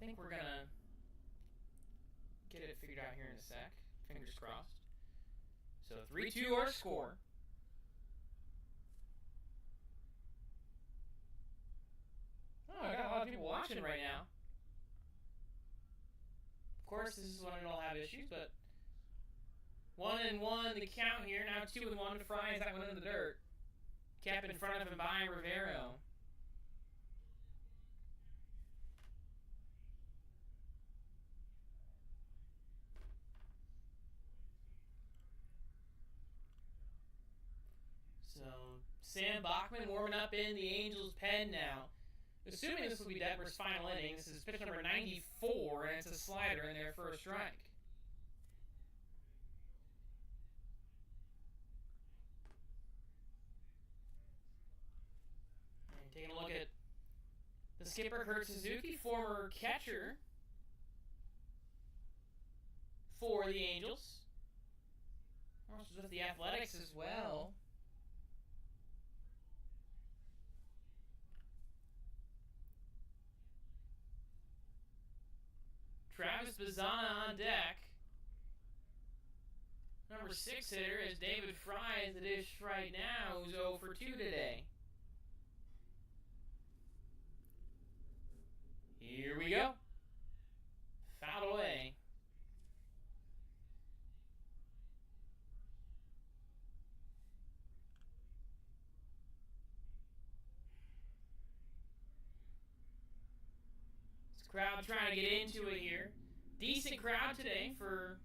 I think we're gonna get it figured out here in a sec. Fingers crossed. So 3-2 our score. Oh, I got a lot of people watching right now. Of course, this is when it'll have issues, but 1-1 the count here. Now 2-1 to Fries. That one in the dirt. Kept in front of him by Rivero. So Sam Bachman warming up in the Angels' pen now. Assuming this will be Detmer's final inning, this is pitch number 94, and it's a slider in there for a strike. And taking a look at the skipper, Kurt Suzuki, former catcher for the Angels. Also with the Athletics as well. Travis Bazzana on deck. Number 6 hitter is David Fry at the dish right now, who's 0 for 2 today. Here we go. Foul away. Crowd trying to get into it here. Decent crowd today for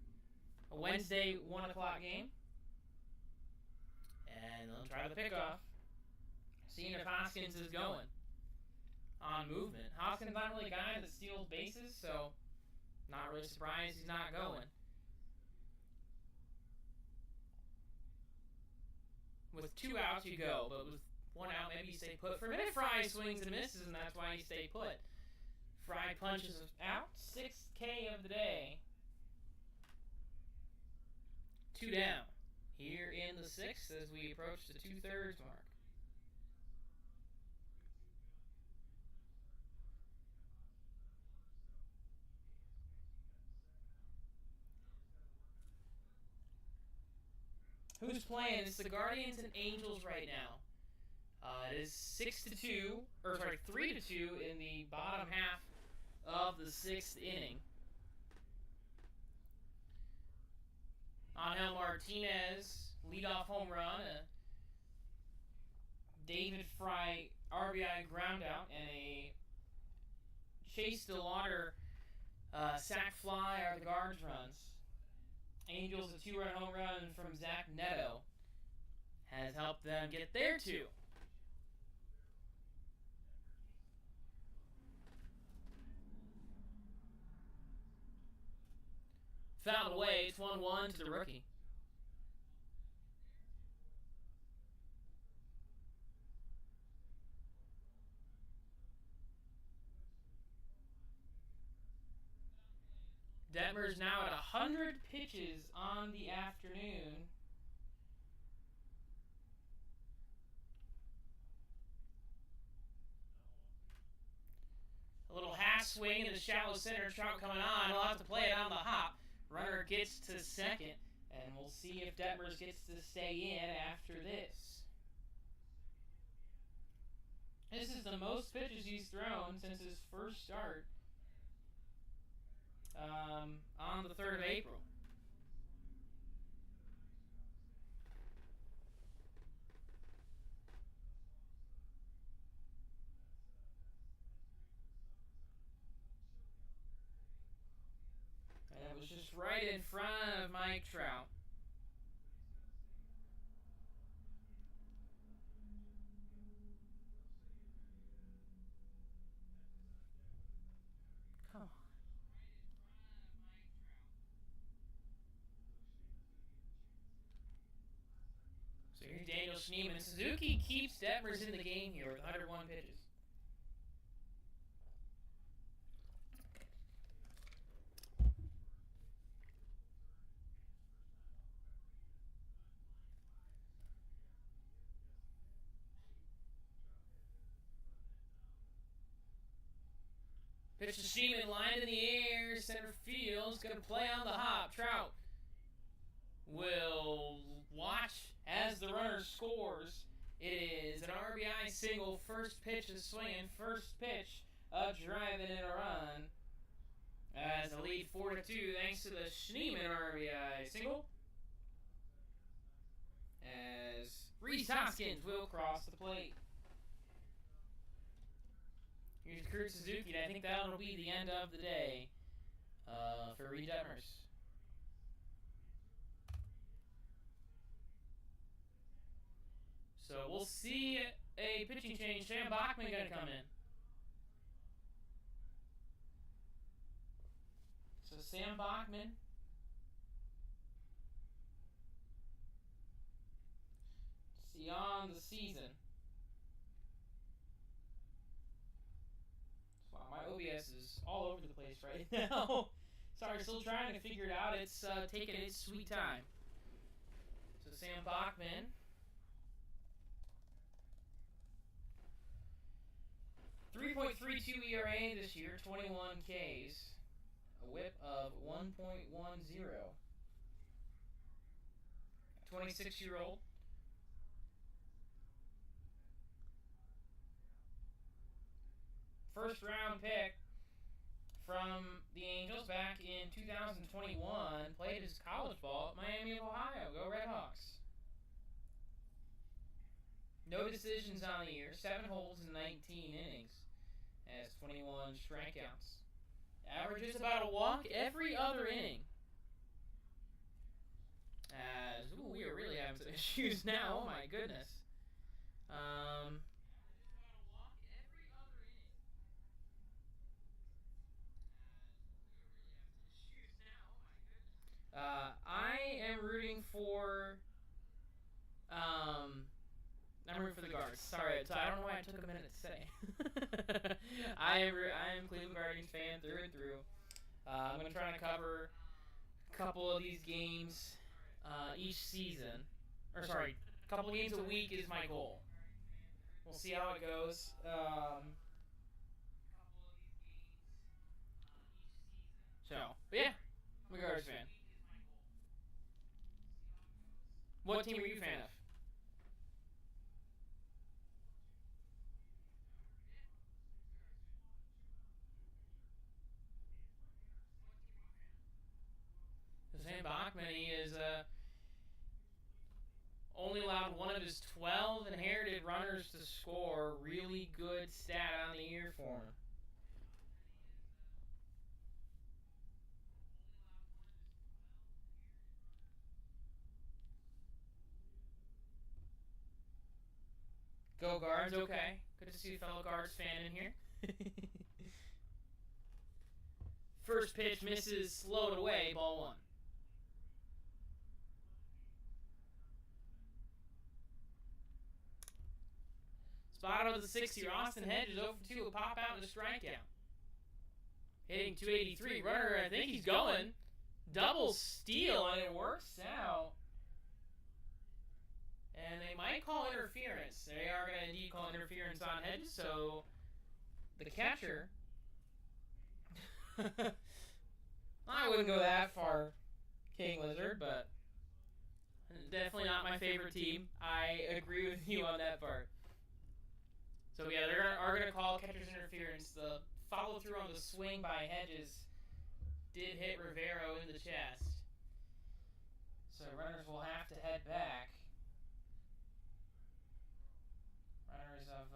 a Wednesday 1 o'clock game. And they'll try the pickoff. Seeing if Hoskins is going on movement. Hoskins not really a guy that steals bases, so not really surprised he's not going. With 2 outs you go, but with 1 out maybe you stay put. For a minute Fry swings and misses, and that's why you stay put. Fry punches out. 6K of the day. 2 down. Here in the 6th as we approach the 2/3 mark. Who's playing? It's the Guardians and Angels right now. It is 6-2, or sorry, 3-2 in the bottom half of the 6th inning. Angel Martinez, leadoff home run, a David Fry RBI groundout, and a Chase DeLauder sac fly are the Guards runs. Angels, a 2-run home run from Zach Neto has helped them get their 2. Fouled away. It's 1-1 to the rookie. Detmer's now at 100 pitches on the afternoon. A little half swing in the shallow center. Trout coming on. He'll have to play it on the hop. Runner gets to second, and we'll see if Detmers gets to stay in after this. This is the most pitches he's thrown since his first start on the 3rd of April. Mike Trout. Come on. So here's Daniel Schneemann. Suzuki keeps Detmers in the game here with 101 pitches. Pitch to Schneemann, line in the air, center field's gonna play on the hop. Trout will watch as the runner scores. It is an RBI single. First pitch is swinging. First pitch of driving in a run. As the lead 4-2 thanks to the Schneemann RBI single. As Reese Hoskins will cross the plate. Here's Kurt Suzuki. I think that'll be the end of the day for Reed Detmers. So we'll see a pitching change. Sam Bachman going to come in. So Sam Bachman. See on the season. Wow, my OBS is all over the place right now. Sorry, still trying to figure it out. It's taking its sweet time. So Sam Bachman. 3.32 ERA this year, 21 Ks, a whip of 1.10. 26-year-old. First round pick from the Angels back in 2021. Played his college ball at Miami of Ohio. Go Red Hawks. No decisions on the year. 7 holds in 19 innings. Has 21 strikeouts. Averages about a walk every other inning. As we are really having some issues now. Oh my goodness. I am rooting for. I'm rooting for the Guards. Sorry, I don't know why I took a minute to say. I am Cleveland Guardians fan through and through. I'm gonna try to cover a couple of these games each season. Or sorry, a couple games a week is my goal. We'll see how it goes. But yeah, I'm a Guards fan. What team are you a fan of? Sam Bachman, he is only allowed one of his 12 inherited runners to score. Really good stat on the year for him. Go Guards, okay. Good to see a fellow Guards fan in here. First pitch misses, slowed away, ball 1. Spot out of the 6-year, Austin Hedges 0-for-2 will pop out and a strikeout. Hitting 283. Runner, I think he's going. Double steal, and it works out. And they might call interference. They are going to indeed call interference on Hedges, so the catcher. I wouldn't go that far, King Lizard, but definitely not my favorite team. I agree with you on that part. So yeah, they are going to call catcher's interference. The follow through on the swing by Hedges did hit Rivero in the chest. So runners will have to head back. Runners of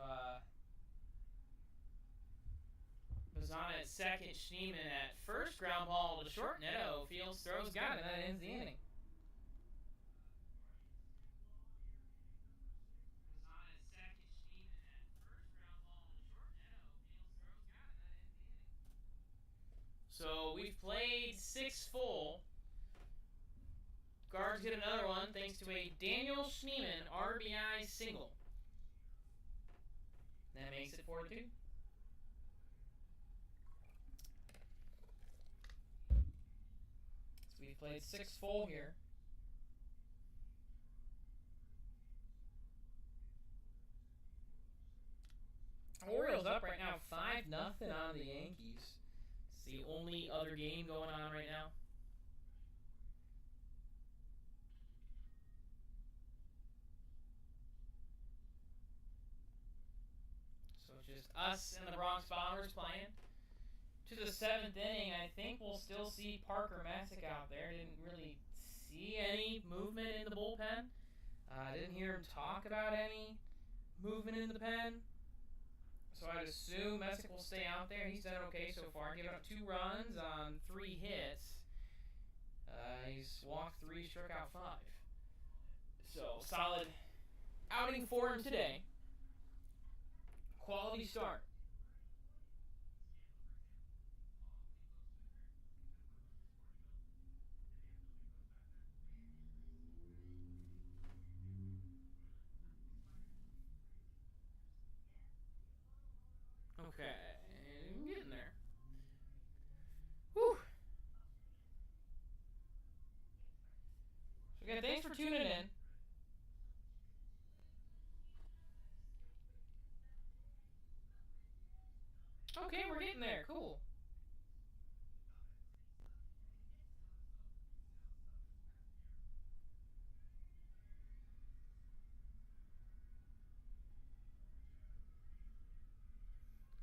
Bazana at second, Schneemann at first. Ground ball to short. Neto fields, throws, got it. That ends the inning. we've played 6 full. Guards get another one thanks to a Daniel Schneeman RBI single. That makes it 4-2. So we've played 6 full here. Orioles up right now 5-0 on the Yankees. It's the only other game going on right now. So it's just us and the Bronx Bombers playing. To the 7th inning, I think we'll still see Parker Messick out there. Didn't really see any movement in the bullpen. Didn't hear him talk about any movement in the pen. So I'd assume Messick will stay out there. He's done okay so far, giving up 2 runs on 3 hits. He's walked 3, struck out 5. So solid outing for him today. Quality start. Okay, I'm getting there. Whew. So again, thanks for tuning in. Okay, we're getting there. Cool.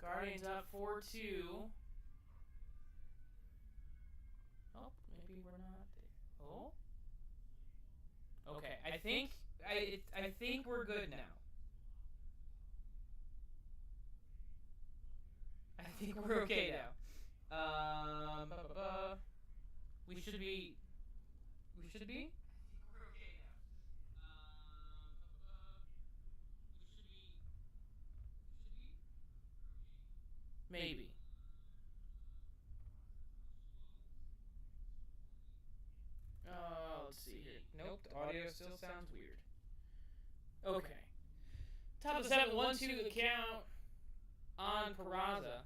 Guardians up 4-2. Oh, maybe we're not there. Oh. Okay, I think we're good now. I think we're okay now. We should be. Maybe. Let's see here. Nope, the audio still sounds weird. Okay. Top of the 7th, 1-2 the count on Peraza.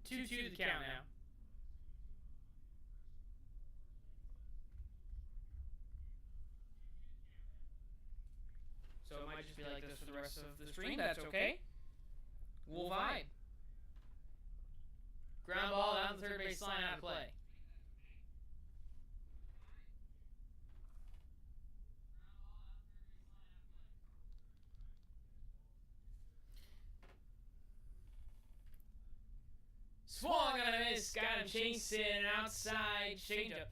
Two the count now. So it might just be like this for the rest of the stream. That's okay. We'll vibe. Ground ball down the third base line, out of play. Swung on a miss, got him chasing an outside changeup.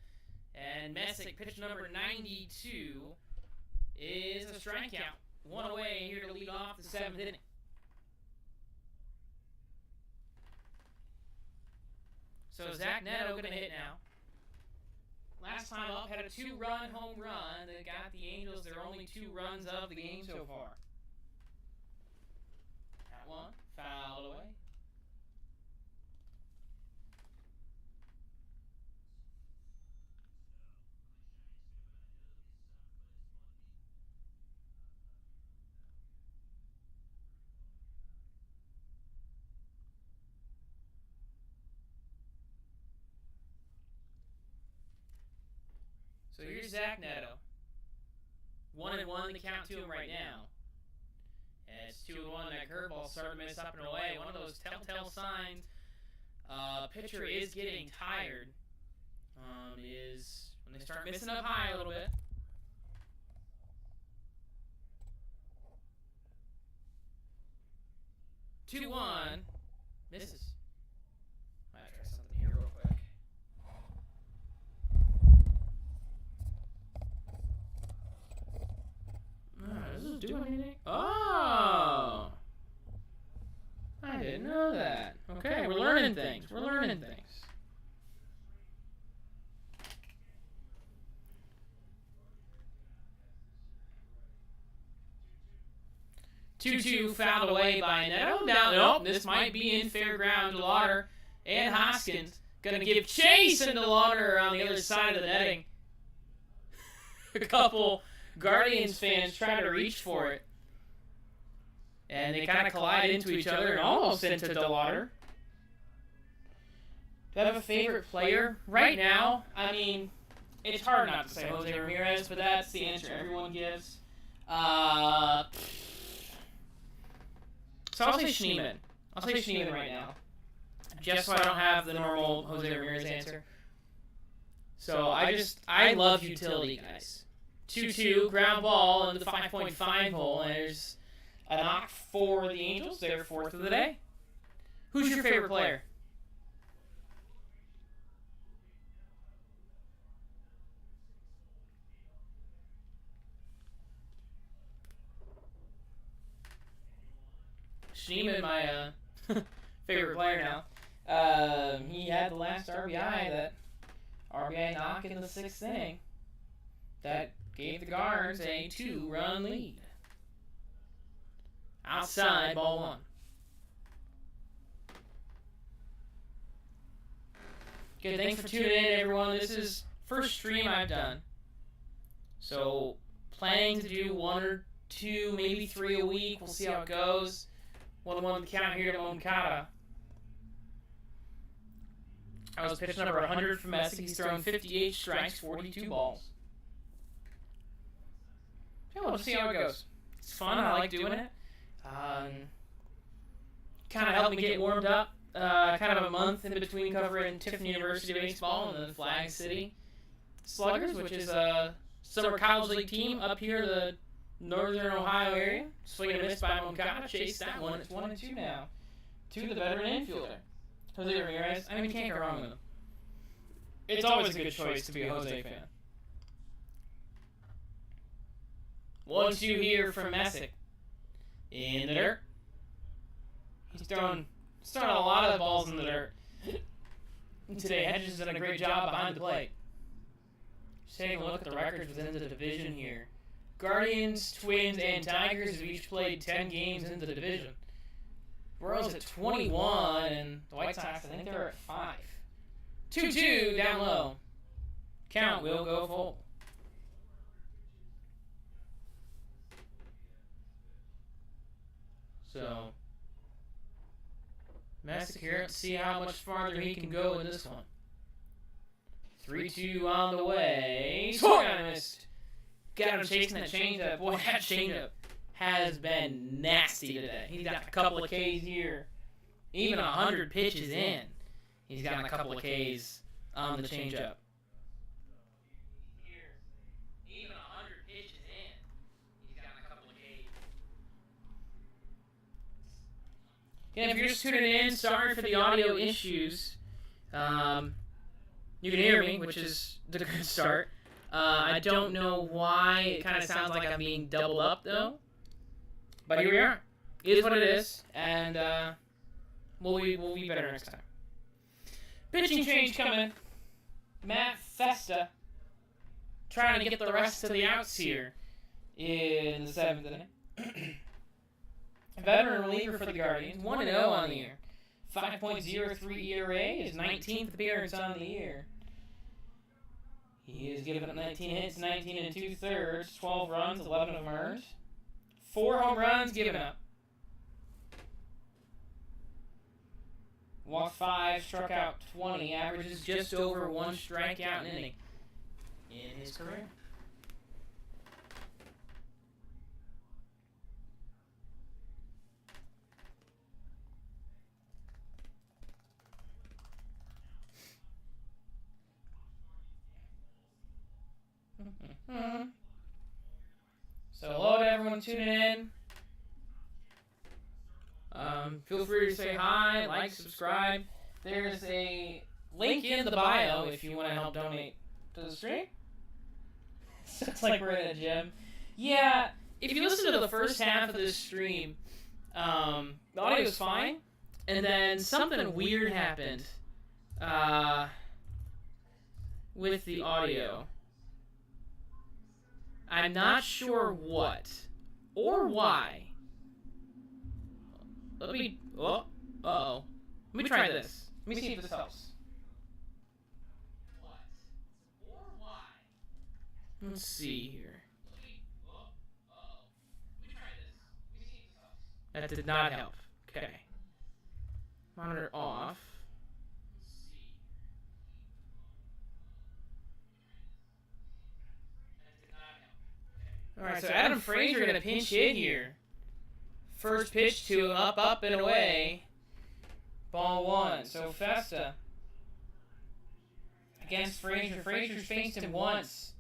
And Messick, pitch number 92, is a strikeout. 1 away here to lead off the 7th inning. So Zach Neto going to hit now. Last time up, had a 2-run home run that got the Angels their only 2 runs of the game so far. That one fouled away. So here's Zach Neto. 1-1 the count to him right now. And it's 2-1. That curveball started to miss up and away. One of those telltale signs. Pitcher is getting tired. Is when they start missing up high a little bit. Two one, misses. Might try something here real quick. Does this do anything? Oh! I didn't know that. Okay, we're learning things. We're learning things. 2-2 fouled away by Neto. Nope, this might be in fair ground. DeLauder and Hoskins going to give chase, and DeLauder on the other side of the netting. A couple Guardians fans try to reach for it. And they kind of collide into each other and almost into DeLauder. Do I have a favorite player? Right now, I mean, it's hard not to say Jose Ramirez, but that's the answer everyone gives. So I'll say Schneemann. I'll say Schneemann right now. Just so I don't have the normal Jose Ramirez answer. So I love utility guys. 2-2, ground ball into the 5.5 hole, and there's a knock for the Angels, their fourth of the day. Who's your favorite player? Schneemann, my favorite player now. He had the last RBI, that RBI knock in the sixth inning. That gave the Guards a 2-run lead. Outside, ball one. Good, thanks for tuning in, everyone. This is first stream I've done. So, planning to do 1 or 2, maybe 3 a week. We'll see how it goes. One the count here to Moncada. I was pitch number 100 for Messick. He's thrown 58 strikes, 42 balls. Yeah, we'll see how it goes. It's fun. I like doing it. Kind of helped me get warmed up. Kind of a month in between covering Tiffin University baseball and then Flag City Sluggers, which is a summer college league team up here, the northern Ohio area. Swing and a miss by Moncada. Chase that one. It's 1-2 now. To the veteran infielder, Jose Ramirez. I mean, you can't go wrong with him. It's always a good choice to be a Jose fan. 1-2 here from Messick. In the dirt. He's thrown a lot of balls in the dirt. Today, Hedges has done a great job behind the plate. Just taking a look at the records within the division here. Guardians, Twins, and Tigers have each played 10 games in the division. Royals at 21, and the White Sox, I think they're at 5. 2-2 down low. Count will go full. So, Messick here, let's see how much farther he can go in this one. 3-2 on the way. Swung on and missed. Got him chasing that changeup. Boy, that changeup has been nasty today. He's got a couple of Ks here. Even 100 pitches in, he's gotten a couple of Ks on the changeup. Even 100 pitches in, he's gotten a couple of Ks. And if you're just tuning in, sorry for the audio issues. You can hear me, which is the good start. I don't know why it kind of sounds like I'm being doubled up, though. But here we are. It is what it is, and we'll be better next time. Pitching change coming. Matt Festa trying to get the rest of the outs here in the 7th inning. Veteran reliever for the Guardians, 1-0 on the year. 5.03 ERA, his 19th appearance on the year. He has given up 19 hits, 19 2/3, 12 runs, 11 of them earned. 4 home runs given up. Walked 5, struck out 20, averages just over 1 strikeout an inning in his career. So hello to everyone tuning in. Feel free to say hi, like, subscribe. There's a link in the bio if you want to help donate to the stream. It's like we're in a gym. Yeah, if you listen to the first half of this stream, the audio is fine, and then something weird happened with the audio. I'm not sure what or why, Let me... Oh. Uh-oh. Let me try this. Let me see if this helps. What? Or why? Let's see here. Uh-oh. Let me try this. Let me see if this helps. That did not help. Okay. Monitor off. Alright, so Adam Frazier gonna pinch hit here. First pitch to him, up, and away. Ball one. So Festa against Frazier. Frazier's faced him once.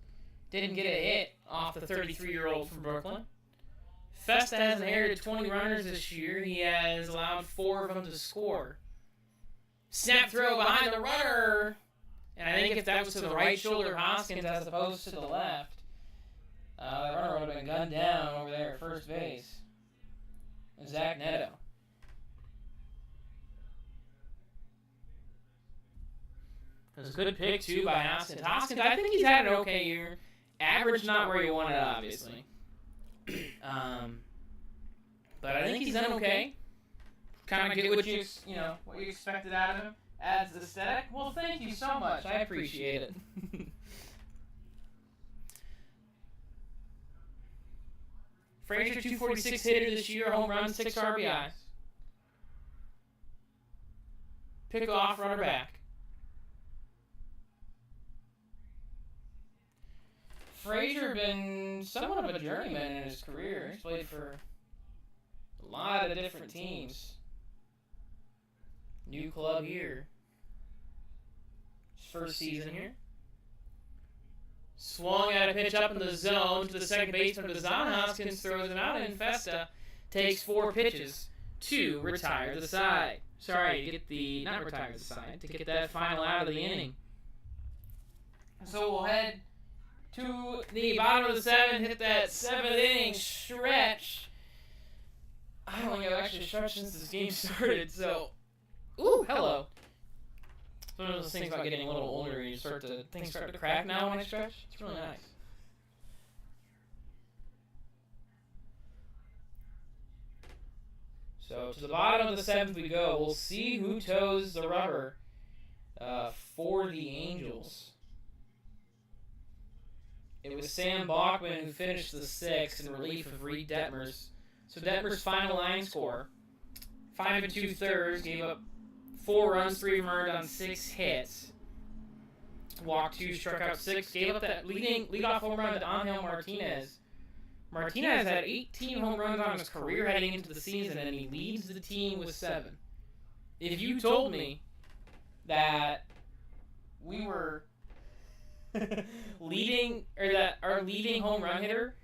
Didn't get a hit off the 33-year-old from Brooklyn. Festa has inherited 20 runners this year. He has allowed 4 of them to score. Snap throw behind the runner. And I think if that was to the right shoulder of Hoskins as opposed to the left, the runner would have been gunned down over there at first base. Zach Neto. It was a good pick, too, by Hoskins. Hoskins, I think he's had an okay year. Average not where you wanted, obviously. But I think he's done okay. Kind of get what you expected out of him. Adds aesthetic. Well, thank you so much. I appreciate it. Frazier, 246 hitter this year, home run, 6 RBIs. Pick off, runner back. Frazier been somewhat of a journeyman in his career. He's played for a lot of different teams. New club here. His first season here. Swung at a pitch up in the zone to the second baseman of the zone. Hoskins throws him out, and Festa takes 4 pitches to retire the side. Sorry, to get the, not retire the side, to get that final out of the inning. So we'll head to the bottom of the 7th, hit that 7th inning stretch. I don't think I've actually stretched since this game started, so... Ooh, hello. It's one of those things about getting a little older, you things start to crack now when I stretch. It's really nice. So to the bottom of the 7th we go. We'll see who toes the rubber for the Angels. It was Sam Bachman who finished the 6th in relief of Reed Detmers. So Detmers' final line score, 5 2/3, gave up 4 runs, 3 earned on 6 hits. Walked 2, struck out 6, gave up that leadoff home run to Angel Martinez. Martinez had 18 home runs on his career heading into the season, and he leads the team with 7. If you told me that we were leading, or that our leading home run hitter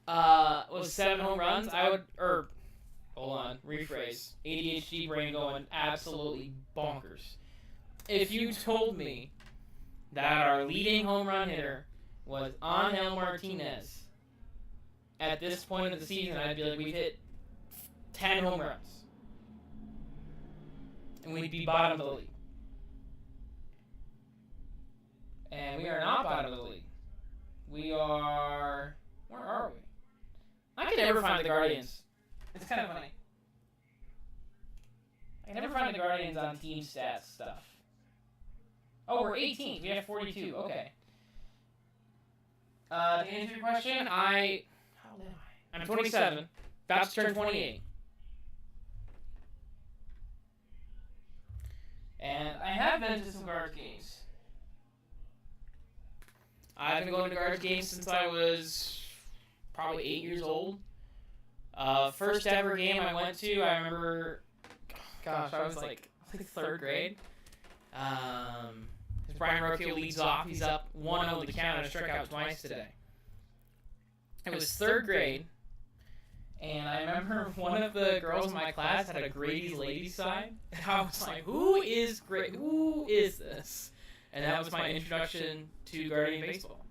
was 7 home runs, I would, hold on, rephrase. ADHD brain going absolutely bonkers. If you told me that our leading home run hitter was Angel Martinez at this point of the season, I'd be like, we've hit 10 home runs. And we'd be bottom of the league. And we are not bottom of the league. We are... Where are we? I can never find the Guardians. It's kind of funny. I can never find the Guardians on team stats stuff. Oh, we're 18th. We have 42. Okay. To answer your question, how old am I? I'm 27. About to turn 28. And I have been to some Guards games. I've been going to Guards games since I was probably 8 years old. First ever game I went to, I remember, gosh, I was like 3rd grade. Brian Roquio leads off. He's up 1-0 the count and struck out twice today. It was 3rd grade, and I remember one of the girls in my class had a Grady's Ladies side, and I was like, who is this? And that was my introduction to Guardian baseball.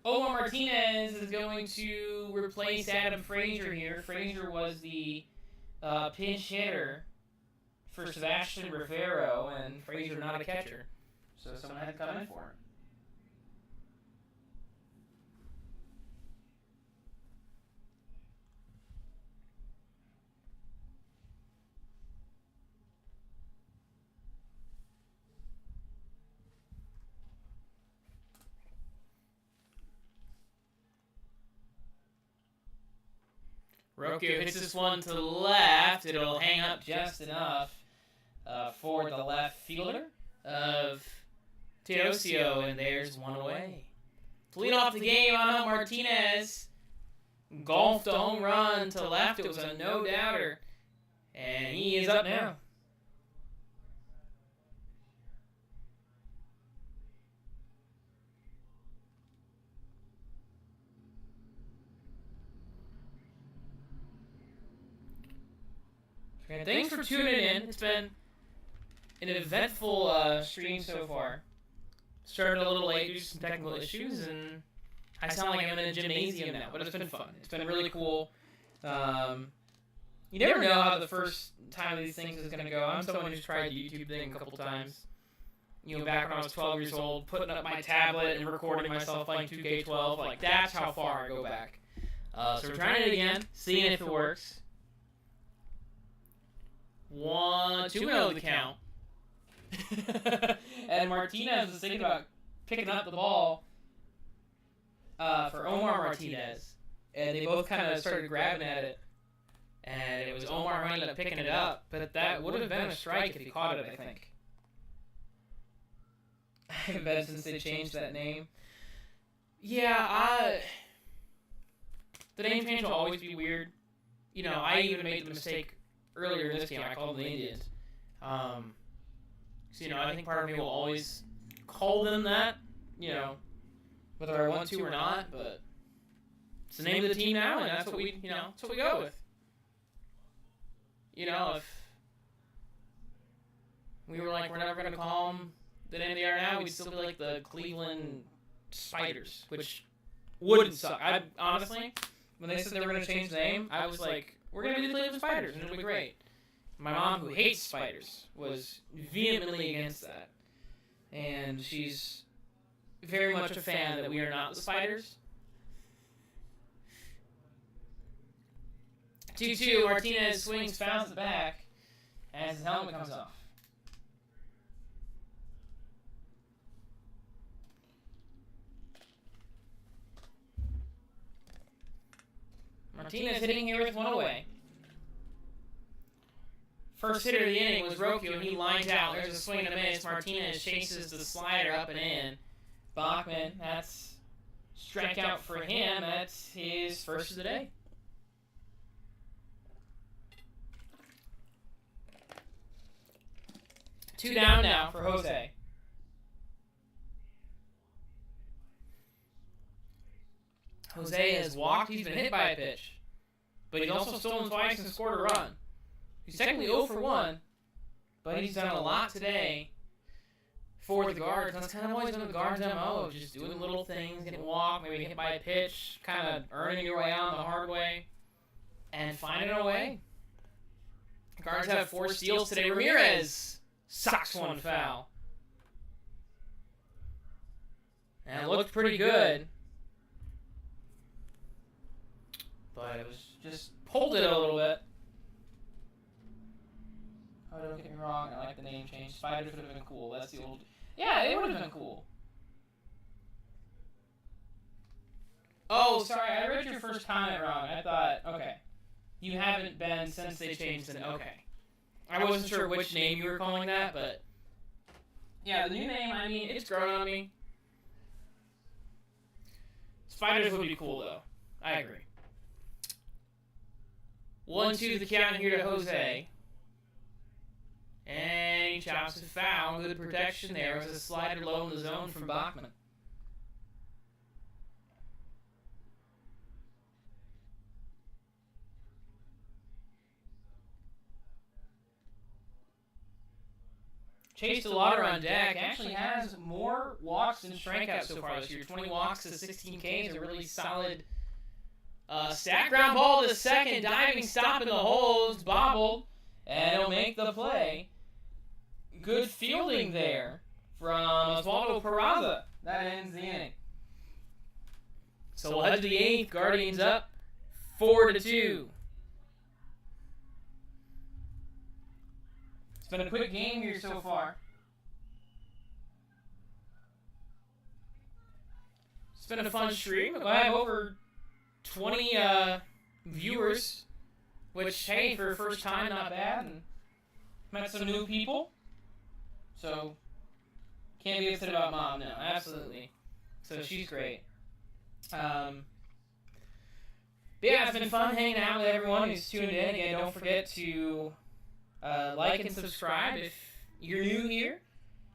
Omar Martinez is going to replace Adam Frazier here. Frazier was the pinch hitter for Sebastian Rivero, and Frazier not a catcher. So someone had to come in for him. Rocchio hits this one to the left. It'll hang up just enough for the left fielder of Teodosio, and there's one away. To lead off the game, Ana Martinez golfed a home run to left. It was a no-doubter, and he is up now. And thanks for tuning in. It's been an eventful stream so far. Started a little late due to some technical issues, and I sound like I'm in a gymnasium now, but it's been fun. It's been really cool. You never know how the first time of these things is going to go. I'm someone who's tried the YouTube thing a couple times. You know, back when I was 12 years old, putting up my tablet and recording myself playing 2K12. Like, that's how far I go back. So we're trying it again, seeing if it works. 1-2-0 the count. And Martinez was thinking about picking up the ball for Omar Martinez. And they both kind of started grabbing at it. And it was Omar who ended up picking it up. But that would have been a strike if he caught it, I think. I bet since they changed that name. Yeah, the name change will always be weird. You know, I even made the mistake earlier in this game. I called them the Indians. So, you know, I think part of me will always call them that, you know, whether I want to or not, but it's the name of the team now, and that's what we, you know, that's what we go with. You know, if we were like, we're never going to call them the name they are now, we'd still be like the Cleveland Spiders, which wouldn't suck. I honestly, when they said they were going to change the name, I was like, we're going to be the Cleveland Spiders, and it'll be great. My mom, who hates spiders, was vehemently against that. And she's very much a fan that we are not the Spiders. 2-2, Martinez swings, fouls it back, as his helmet comes off. Martinez hitting here with one away. First hitter of the inning was Rocchio, and he lines out. There's a swing and a miss. Martinez chases the slider up and in. Bachman, that's strikeout for him. That's his first of the day. Two down now for Jose. Jose has walked. He's been hit by a pitch. But he's also stolen twice and scored a run. He's technically 0 for 1, but he's done a lot today for the Guards. That's kind of always been the Guards' MO, of just doing little things, getting walked, maybe hit by a pitch, kind of earning your way out the hard way, and finding a way. The Guards have 4 steals today. Ramirez socks one foul. And it looked pretty good, but it was just pulled it a little bit. Oh, don't get me wrong, I like the name change. Spiders would have been cool. That's the old... Yeah, it would have been cool. Oh, sorry, I read your first comment wrong. I thought, okay. You haven't been since they changed it. Okay. I wasn't sure which name you were calling that, but... Yeah, the new name, I mean, it's grown on me. Spiders would be cool, though. I agree. 1-2 the count here to Jose. And he chops a foul. Good protection there. It was a slider low in the zone from Bachman. Chase DeLauder on deck actually has more walks than strikeouts so far this year. 20 walks to 16 Ks, a really solid stack. Ground ball to second, diving stop in the hole. It's bobbled, and it'll make the play. Good fielding there from Osvaldo Peraza. That ends the inning. So we'll head to the 8th. Guardians up 4-2. It's been a quick game here so far. It's been a fun stream. I have over 20 viewers which, hey, for a first time, not bad, and met some new people. So, can't be upset about Mom, no, absolutely. So she's great. But yeah, it's been fun hanging out with everyone who's tuned in. Again, don't forget to like and subscribe if you're new here.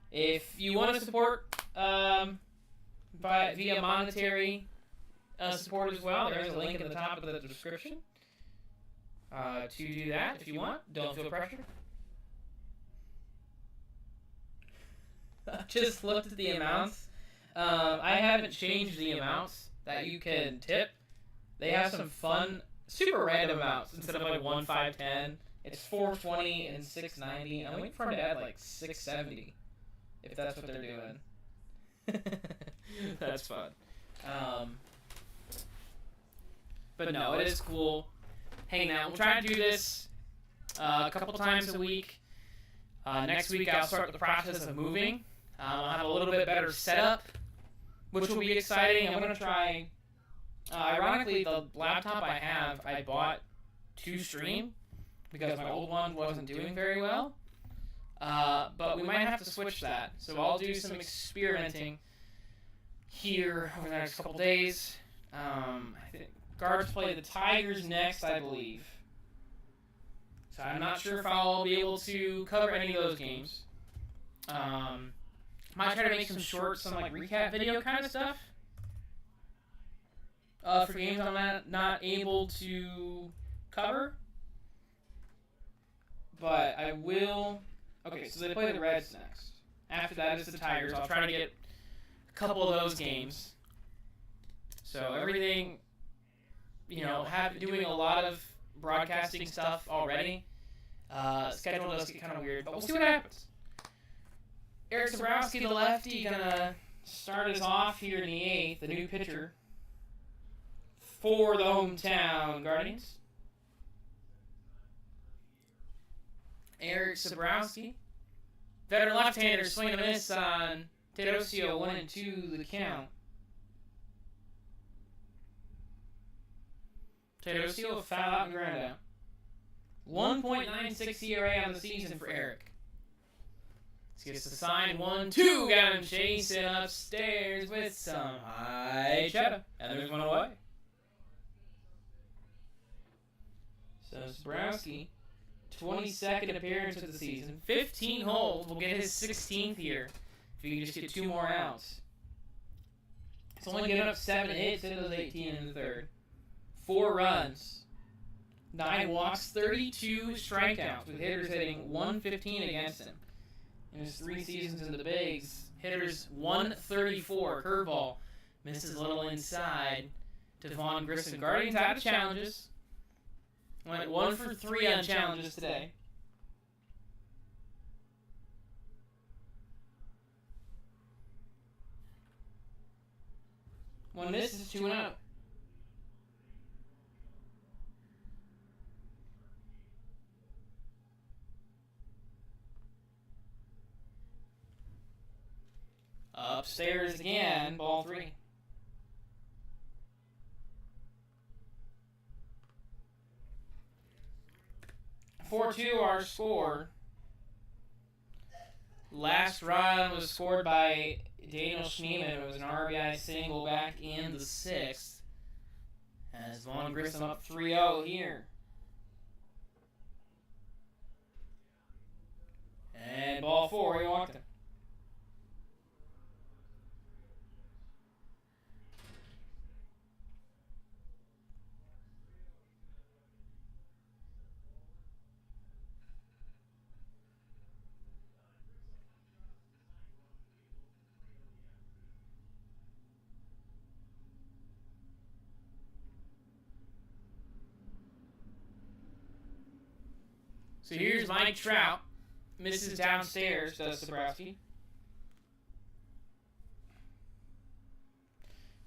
If you want to support via monetary support as well, there is a link at the top of the description to do that if you want. Don't feel pressured. Just looked at the amounts. I haven't changed the amounts that you can tip. They have some fun, super random amounts instead of like 1, 5, 10. It's $4.20 and $6.90. I'm waiting for them to add like $6.70, if that's what they're doing. That's fun. But no, it is cool hanging out. We'll try to do this a couple times a week. Next week I'll start the process of moving. I'll have a little bit better setup, which will be exciting. I'm going to try... ironically, the laptop I have, I bought to stream because my old one wasn't doing very well. But we might have to switch that. So I'll do some experimenting here over the next couple days. I think Guards play the Tigers next, I believe. So I'm not sure if I'll be able to cover any of those games. Might try to make some short, some like recap video kind of stuff. For games I'm not able to cover. But I will... Okay, so they play the Reds next. After that is the Tigers. I'll try to get a couple of those games. So everything, doing a lot of broadcasting stuff already. Schedule does get kind of weird, but we'll see what happens. Eric Zabrowski, the lefty, gonna start us off here in the 8th, the new pitcher for the hometown Guardians. Eric Zabrowski, veteran left-hander, swing and a miss on Teodosio, 1-2 the count. Teodosio, foul out and ground out. 1.96 ERA on the season for Eric. Gets the sign, 1-2, got him chasing upstairs with some high cheddar. And there's one away. So Zabrowski, 22nd appearance of the season, 15 holds, will get his 16th here if he can just get 2 more outs. He's only getting up 7 hits in those 18 in the 3rd. 4 runs, 9 walks, 32 strikeouts, with hitters hitting 115 against him. In his 3 seasons in the bigs, hitters 134, curveball, misses a little inside to Vaughn Grissom. Guardians out of challenges. Went 1 for 3 on challenges today. One miss is 2-0. Upstairs again, ball 3. (4-2) our score. Last run was scored by Daniel Schneeman. It was an RBI single back in the 6th. As Vaughn Grissom up 3-0 here. And ball 4, he walked him. So here's Mike Trout. Misses downstairs, does Zabrowski.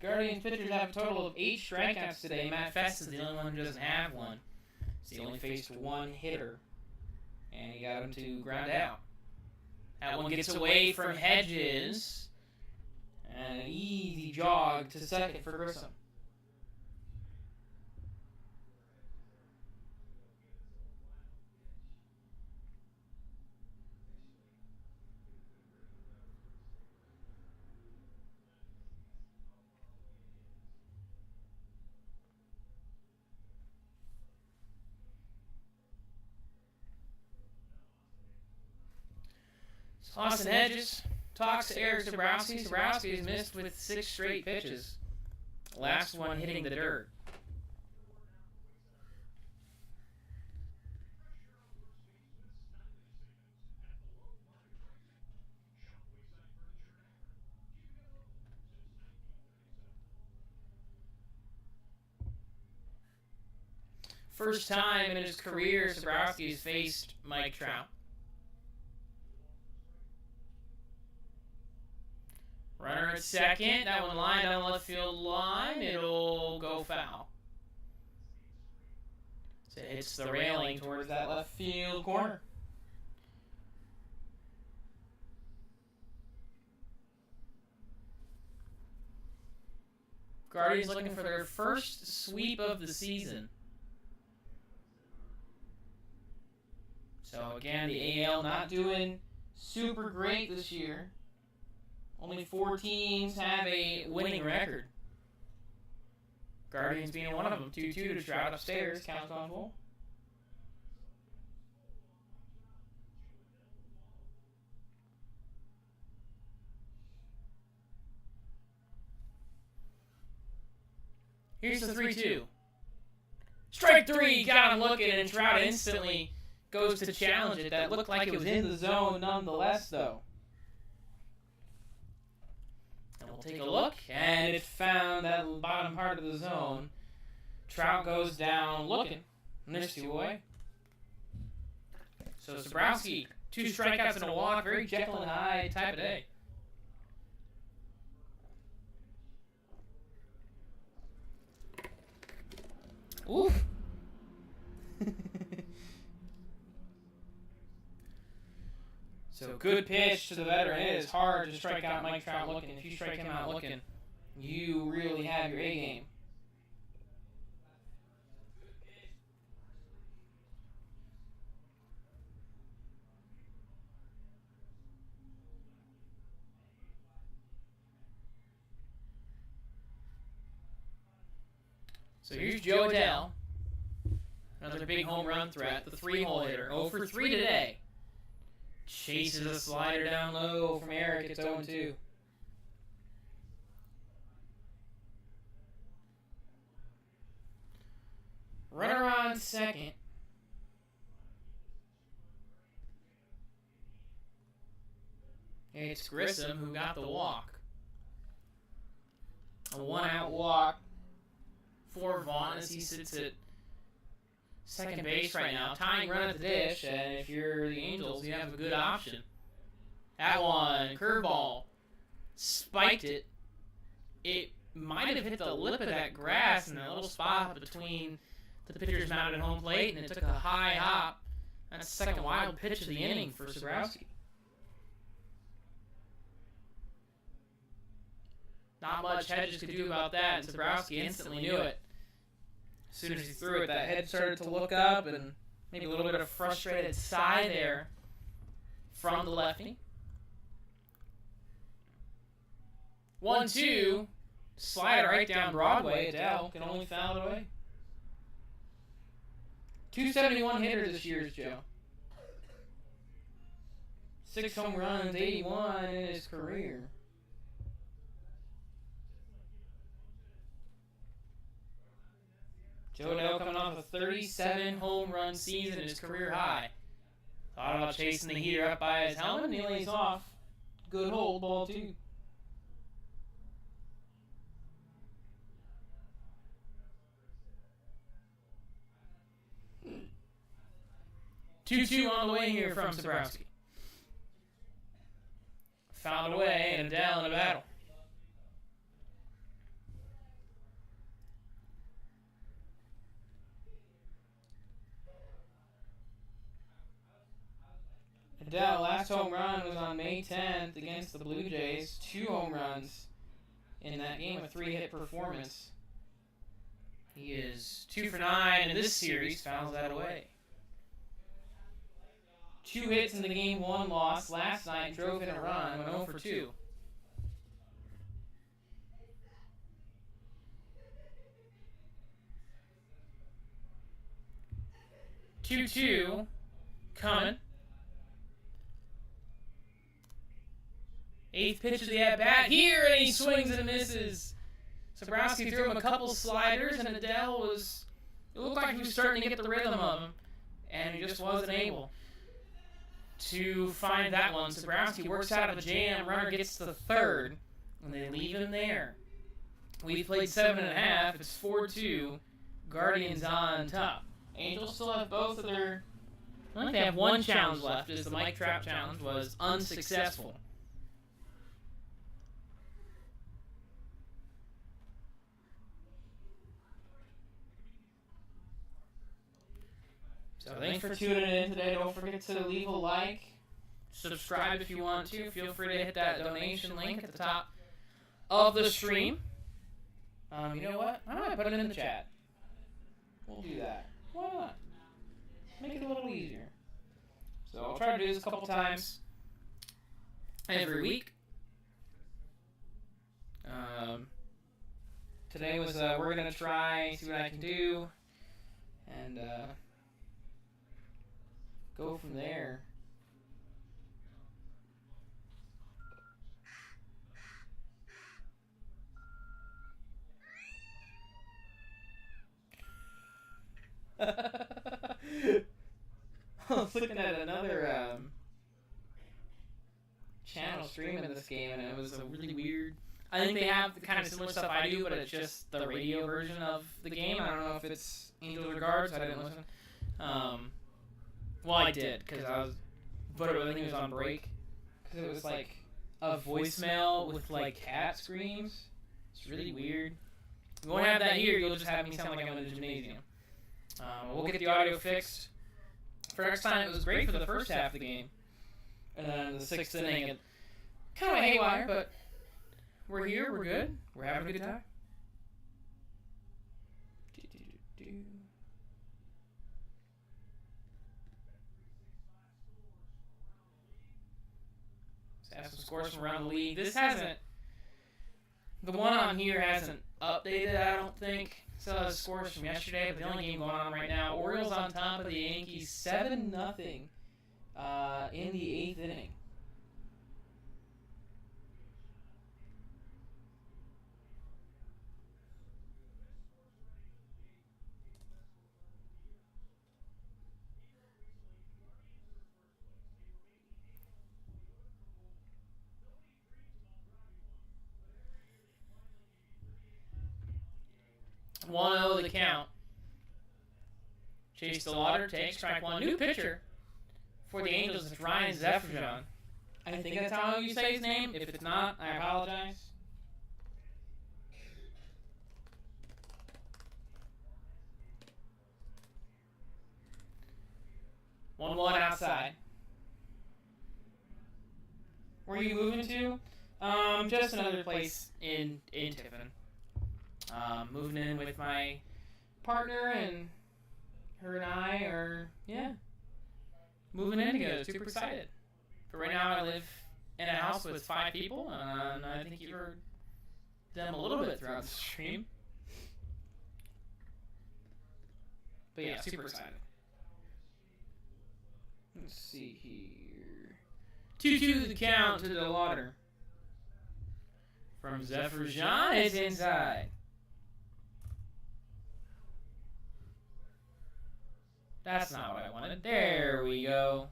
Guardians pitchers have a total of 8 strikeouts today. Matt Fest is the only one who doesn't have one. He only faced 1 hitter. And he got him to ground out. That one gets away from Hedges. And an easy jog to second for Grissom. Austin Hedges talks to Eric Zabrowski. Zabrowski has missed with 6 straight pitches. Last one hitting the dirt. First time in his career, Zabrowski has faced Mike Trout. Runner at second. That one lined down the left field line. It'll go foul. So it hits the railing towards that left field corner. Guardians looking for their first sweep of the season. So again, the AL not doing super great this year. Only 4 teams have a winning record. Guardians being one of them. 2-2 to Trout upstairs. Count on full. Here's the 3-2. Strike 3. Got him looking, and Trout instantly goes to challenge it. That looked like it was in the zone nonetheless, though. And we'll take a look, and it found that bottom part of the zone. Trout goes down looking, and there's 2 away. So Zabrowski, 2 strikeouts and a walk, very Jekyll and Hyde type of day. Oof. So good pitch to the veteran. It is hard to strike out Mike Trout looking. If you strike him out looking, you really have your A game. So here's Joe Adele. Another big home run threat. The 3-hole hitter. 0 for 3 today. Chases a slider down low from Eric. It's 0-2. Runner on second. It's Grissom who got the walk. A 1-out walk for Vaughn as he sits at second base right now, tying run at the dish, and if you're the Angels, you have a good option. That one, curveball, spiked it. It might have hit the lip of that grass in that little spot between the pitcher's mound and home plate, and it took a high hop. That's the second wild pitch of the inning for Zabrowski. Not much Hedges could do about that, and Zabrowski instantly knew it. As soon as he threw it, that head started to look up, and maybe a little bit of frustrated sigh there from the lefty. 1-2, slider right down Broadway. Adele can only foul it away. 271 hitters this year is Joe. 6 home runs, 81 in his career. Joe Adele coming off a 37 home run season, his career high. Thought about chasing the heater up by his helmet, and he lays off. Good hold, ball 2. Two on the way here from Zabrowski. Fouled away, and Adele in a battle. Adele, last home run was on May 10th against the Blue Jays. 2 home runs in that game, a 3-hit performance. He is 2 for 9 in this series, fouls that away. 2 hits in the game 1 loss. Last night, drove in a run, went 0 for 2. Two coming. 8th pitch of the at-bat. Here, and he swings and misses. Sobrowski threw him a couple sliders, and Adele was... It looked like he was starting to get the rhythm of him, and he just wasn't able to find that one. Sobrowski works out of a jam. Runner gets to the third, and they leave him there. We've played 7.5. It's 4-2. Guardians on top. Angels still have both of their... I think they have one challenge left, as the Mike Trout challenge was unsuccessful. So thanks for tuning in today. Don't forget to leave a like, subscribe if you want to. Feel free to hit that donation link at the top of the stream. You know what? Why don't I put it in the chat? We'll do that. Why not? Make it a little easier. So I'll try to do this a couple times every week. Today was we're gonna try, see what I can do, and go from there. I was looking at another channel streaming this game, and it was a really weird... I think they have the kind of similar stuff I do, but it's just the radio version of the game. I don't know if it's Angels or Guards. I didn't listen. Well, I did, because I was... But I think it was on break. Because it was like a voicemail with like cat screams. It's really weird. You won't have that here. You'll just have me sound like I'm in a gymnasium. We'll get the audio fixed. For next time, it was great for the first half of the game. And then in the 6th inning, it kind of haywire, but we're here, we're good, we're having a good time. Let's have some scores from around the league. This hasn't, the one on here hasn't updated, I don't think. Still has scores from yesterday, but the only game going on right now, Orioles on top of the Yankees, 7-0 in the 8th inning. One 0 the count. Chase DeLauder takes strike one. New pitcher for the Angels. It's Ryan Zefferjon. I think that's how you say his name. If it's not, I apologize. One outside. Where are you moving to? Just another place in Tiffin. Moving in with my partner, and her and I are, moving in together. Super excited. But right now I live in a house with 5 people, and I think you heard them a little bit throughout the stream. But yeah, super excited. Let's see here. 2-2 the count to DeLauder. From Zefferjon, it's inside. That's not what I wanted. There we go.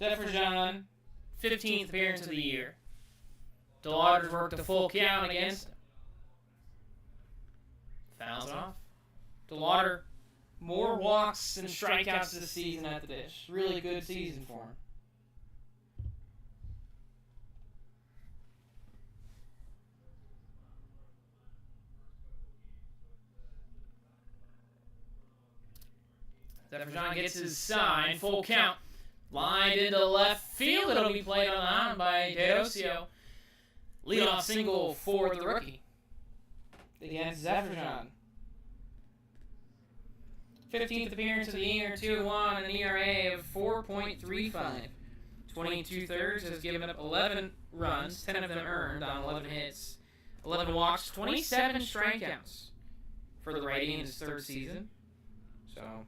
Zefferjon, 15th appearance of the year. DeLauder's worked a full count against him. Fouls it off. DeLauder, more walks and strikeouts this season at the dish. Really good season for him. Zefferjon gets his sign, full count. Lined into left field. It'll be played on by Deosio. Leadoff single for the rookie against Zefferjon. 15th appearance of the year, 2-1, and an ERA of 4.35. 22 thirds has given up 11 runs, 10 of them earned on 11 hits, 11 walks, 27 strikeouts for the righty in his 3rd season. So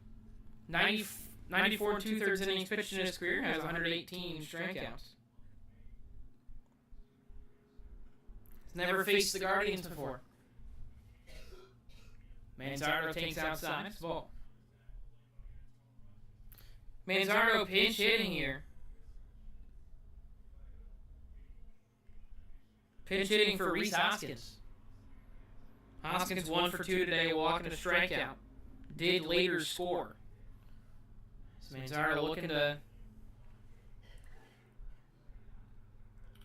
94 2/3 innings pitched in his career, has 118 strikeouts. Never faced the Guardians before. Manzardo takes outside. It's ball. Manzardo pinch hitting here. Pinch hitting for Reese Hoskins. Hoskins 1 for 2 today, walking a strikeout. Did later score. So Manzardo looking to...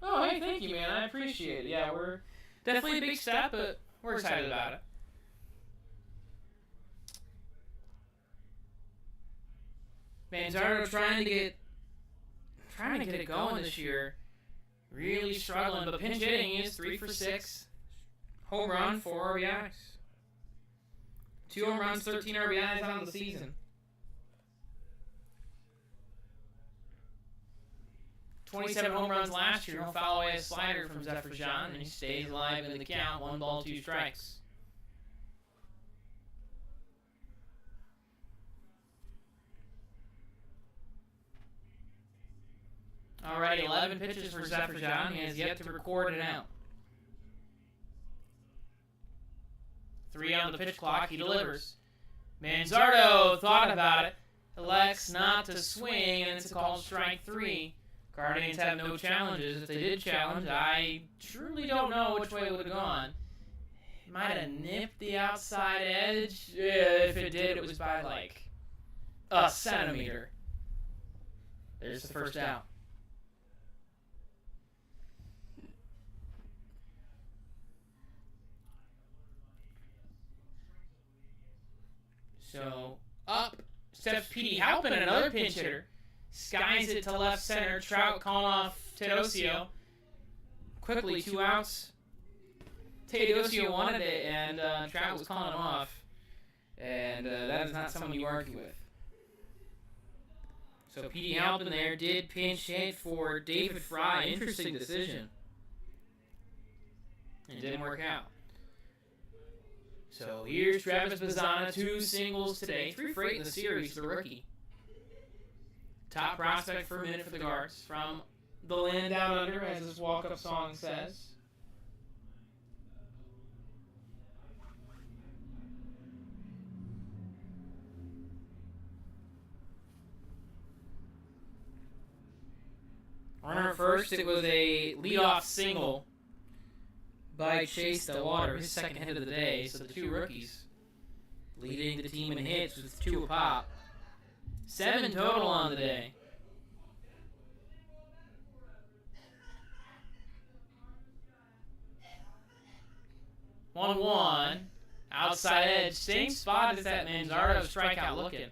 Oh, hey, thank you, man. I appreciate it. Yeah, we're definitely a big step, but we're excited about it. Manzardo trying to get it going this year. Really struggling, but pinch hitting is 3 for 6. Home run, 4 RBIs. 2 home runs, 13 RBIs on the season. 27 home runs last year. He'll foul away a slider from Zephyr John, and he stays alive in the count. 1 ball, 2 strikes. Alright, 11 pitches for Zephyr John. He has yet to record an out. 3 on the pitch clock. He delivers. Manzardo thought about it. Elects not to swing, and it's a called strike 3. Guardians have no challenges. If they did challenge, I truly don't know which way it would have gone. It might have nipped the outside edge. If it did, it was by like a centimeter. There's the first out. So, up steps P.D. Halpin, another pinch hitter. Skies it to left center. Trout calling off Teodosio. Quickly, 2 outs. Teodosio wanted it, and Trout was calling him off. And that is not someone you argue with. So, P.D. Halpin there did pinch hit for David Fry. Interesting decision. It didn't work out. So here's Travis Bazzana, 2 singles today, 3 for 8 in the series, the rookie. Top prospect for a minute for the Guards from the land down under, as his walk-up song says. Runner at first, it was a leadoff single by Chase Delwater, his second hit of the day. So the 2 rookies leading the team in hits with 2 apop. 7 total on the day. One outside edge, same spot as that Manzardo strikeout looking.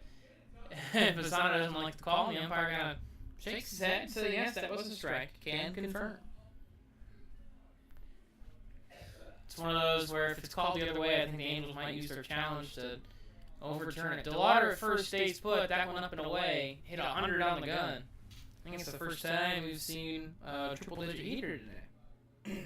Bazzana doesn't like to call. The umpire kind of shakes his head and says, yes, that was a strike. Can confirm. It's one of those where if it's called the other way, I think the Angels might use their challenge to overturn it. Delauder at first stays put. That one up and away. Hit 100 on the gun. I think it's the first time we've seen a triple-digit heater today.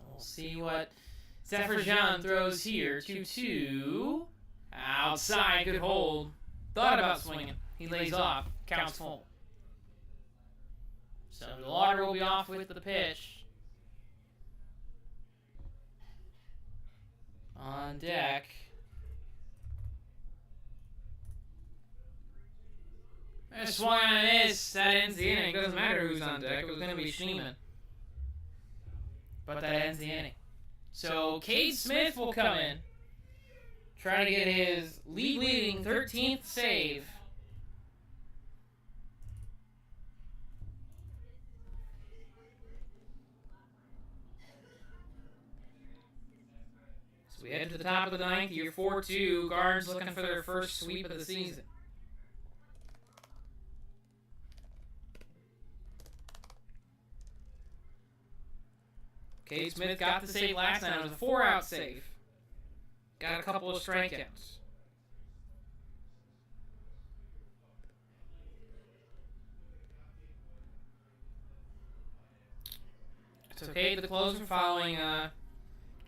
We'll see what Zephyr John throws here. 2-2. Outside. Good hold. Thought about swinging. He lays off. Counts full. So Delauder will be off with the pitch. On deck. I swung on this. That ends the inning. Doesn't matter who's on deck. It was going to be Schneeman. But that ends the inning. So Cade Smith will come in. Try to get his leading 13th save. So we head to the top of the 9th, year 4-2. Guards looking for their first sweep of the season. Cade Smith got the save last night. It was a 4-out save. Got a couple of strikeouts. So Cade, the closer, following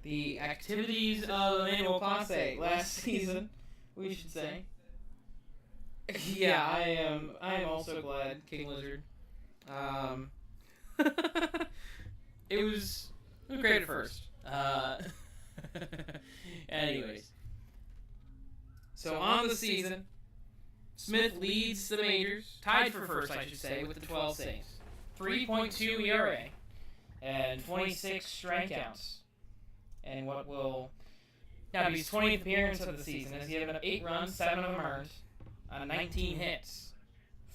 the activities of Emmanuel Clase last season, we should say. Yeah, I am. I am also glad, King Lizard. It was great at first. Anyways, so on the season, Smith leads the majors, tied for first, I should say, with the 12 saves, 3.2 ERA, and 26 strikeouts. And what will now be his 20th appearance of the season has given up 8 runs, 7 of them earned, on 19 hits,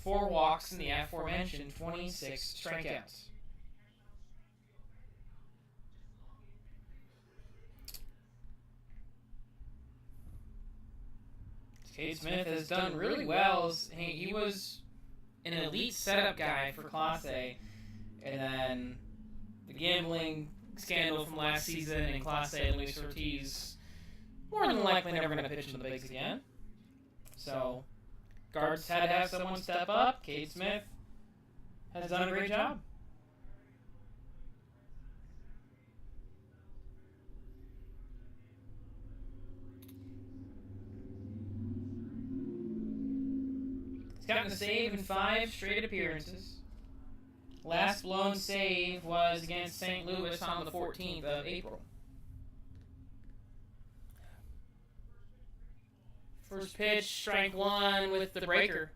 4 walks, and the aforementioned 26 strikeouts. Cade Smith has done really well. He was an elite setup guy for Class A, and then the gambling scandal from last season in Class A, Luis Ortiz, more than likely never going to pitch in the bigs again. So, guards had to have someone step up. Cade Smith has done a great job. He's gotten a save in 5 straight appearances. Last blown save was against St. Louis on the 14th of April. First pitch, strike 1 with the breaker.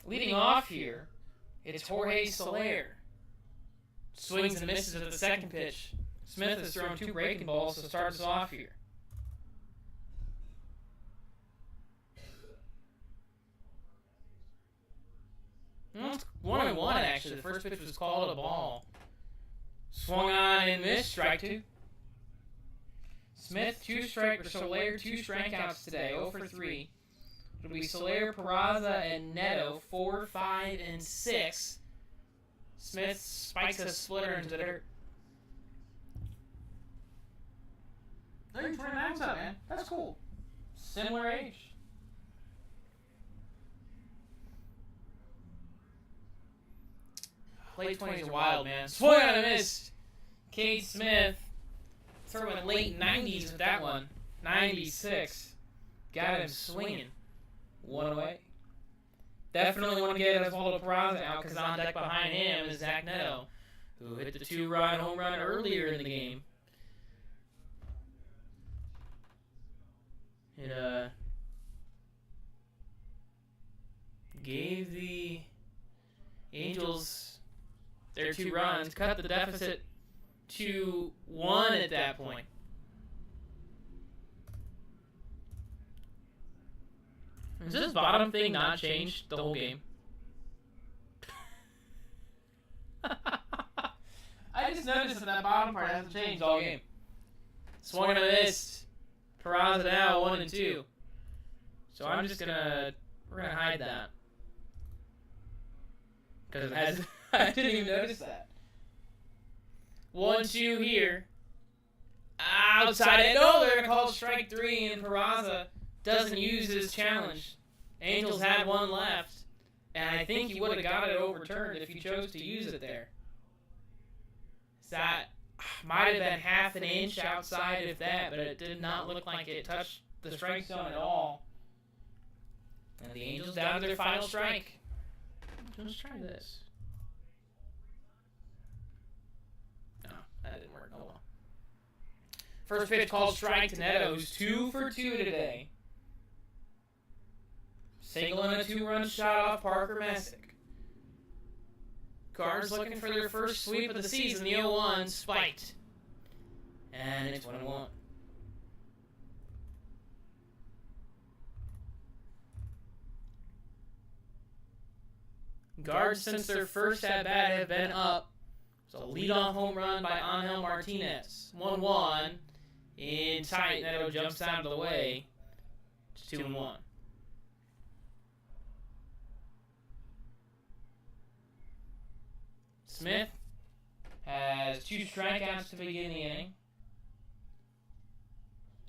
Leading off here, it's Jorge Soler. Swings and misses at the second pitch. Smith has thrown 2 breaking balls to start us off here. Well, it's 1-1 actually. The first pitch was called a ball. Swung on and missed. Strike 2. Smith, Soler, 2 strikeouts today. 0 for 3. It'll be Soler, Peraza, and Neto, 4, 5, and 6. Smith spikes a splitter into the dirt. 29's up, man. That's cool. Similar age. Late 20s are wild, man. Swung on and missed. Cade Smith throwing late 90s with that one. 96. Got him swinging. 1 away. Definitely want to get Osvaldo Peraza out because on deck behind him is Zach Neto, who hit the 2-run home run earlier in the game. It gave the Angels their 2 runs, cut the deficit to 1 at that point. Has this bottom thing not changed the whole game? I just noticed that bottom part hasn't changed all game. Swung and a missed. Peraza now 1 and 2. So we're gonna hide that. Because it has, I didn't even notice that. 1-2 here. Outside it. No, they're gonna call strike 3 and Peraza doesn't use his challenge. Angels had 1 left, and I think he would have got it overturned if he chose to use it there. That might have been half an inch outside, if that, but it did not look like it touched the strike zone at all. And the Angels down to their final strike. Let's try this. No, that didn't work. Oh well. First pitch called strike to Neto, who's 2 for 2 today. Single and a 2-run shot off Parker Messick. Cards looking for their first sweep of the season. The 0-1 spiked. And it's 1-1. Guards since their first at-bat have been up. So a leadoff home run by Angel Martinez. 1-1. In tight. Neto jumps out of the way. It's 2-1. Smith has 2 strikeouts to begin the inning.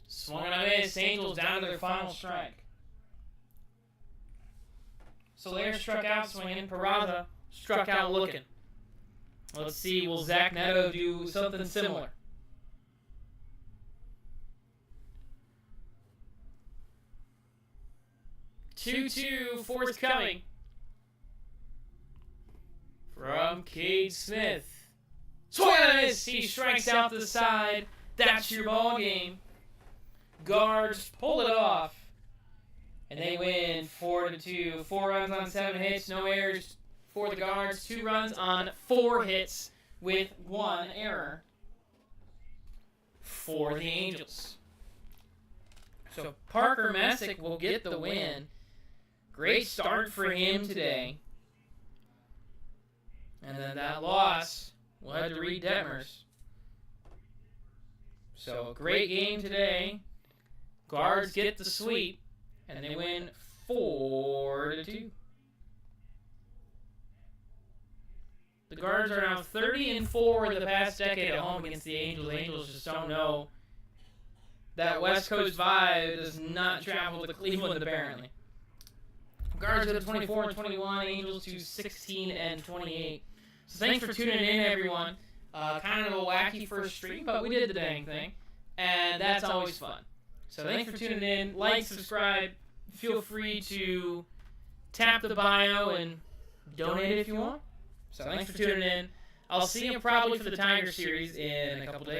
Swung and a miss. Angels down to their final strike. Soler struck out swinging. Peraza struck out looking. Let's see, will Zach Neto do something similar? 2-2, forthcoming from Cade Smith. Swing and a miss. He strikes out to the side. That's your ball game. Guards pull it off, and they win 4-2. 4 runs on 7 hits, no errors for the Guards. 2 runs on 4 hits with 1 error for the Angels. So Parker Messick will get the win. Great start for him today. And then that loss will head to Reed Detmers. So a great game today. Guards get the sweep, and they win 4-2. The Guards are now 30-4 the past decade at home against the Angels. The Angels just don't know. That West Coast vibe does not travel to Cleveland, apparently. Guards go to 24-21, Angels to 16-28. So thanks for tuning in, everyone. Kind of a wacky first stream, but we did the dang thing, and that's always fun. So thanks for tuning in. Like, subscribe. Feel free to tap the bio and donate if you want. So thanks for tuning in. I'll see you probably for the Tiger series in a couple days.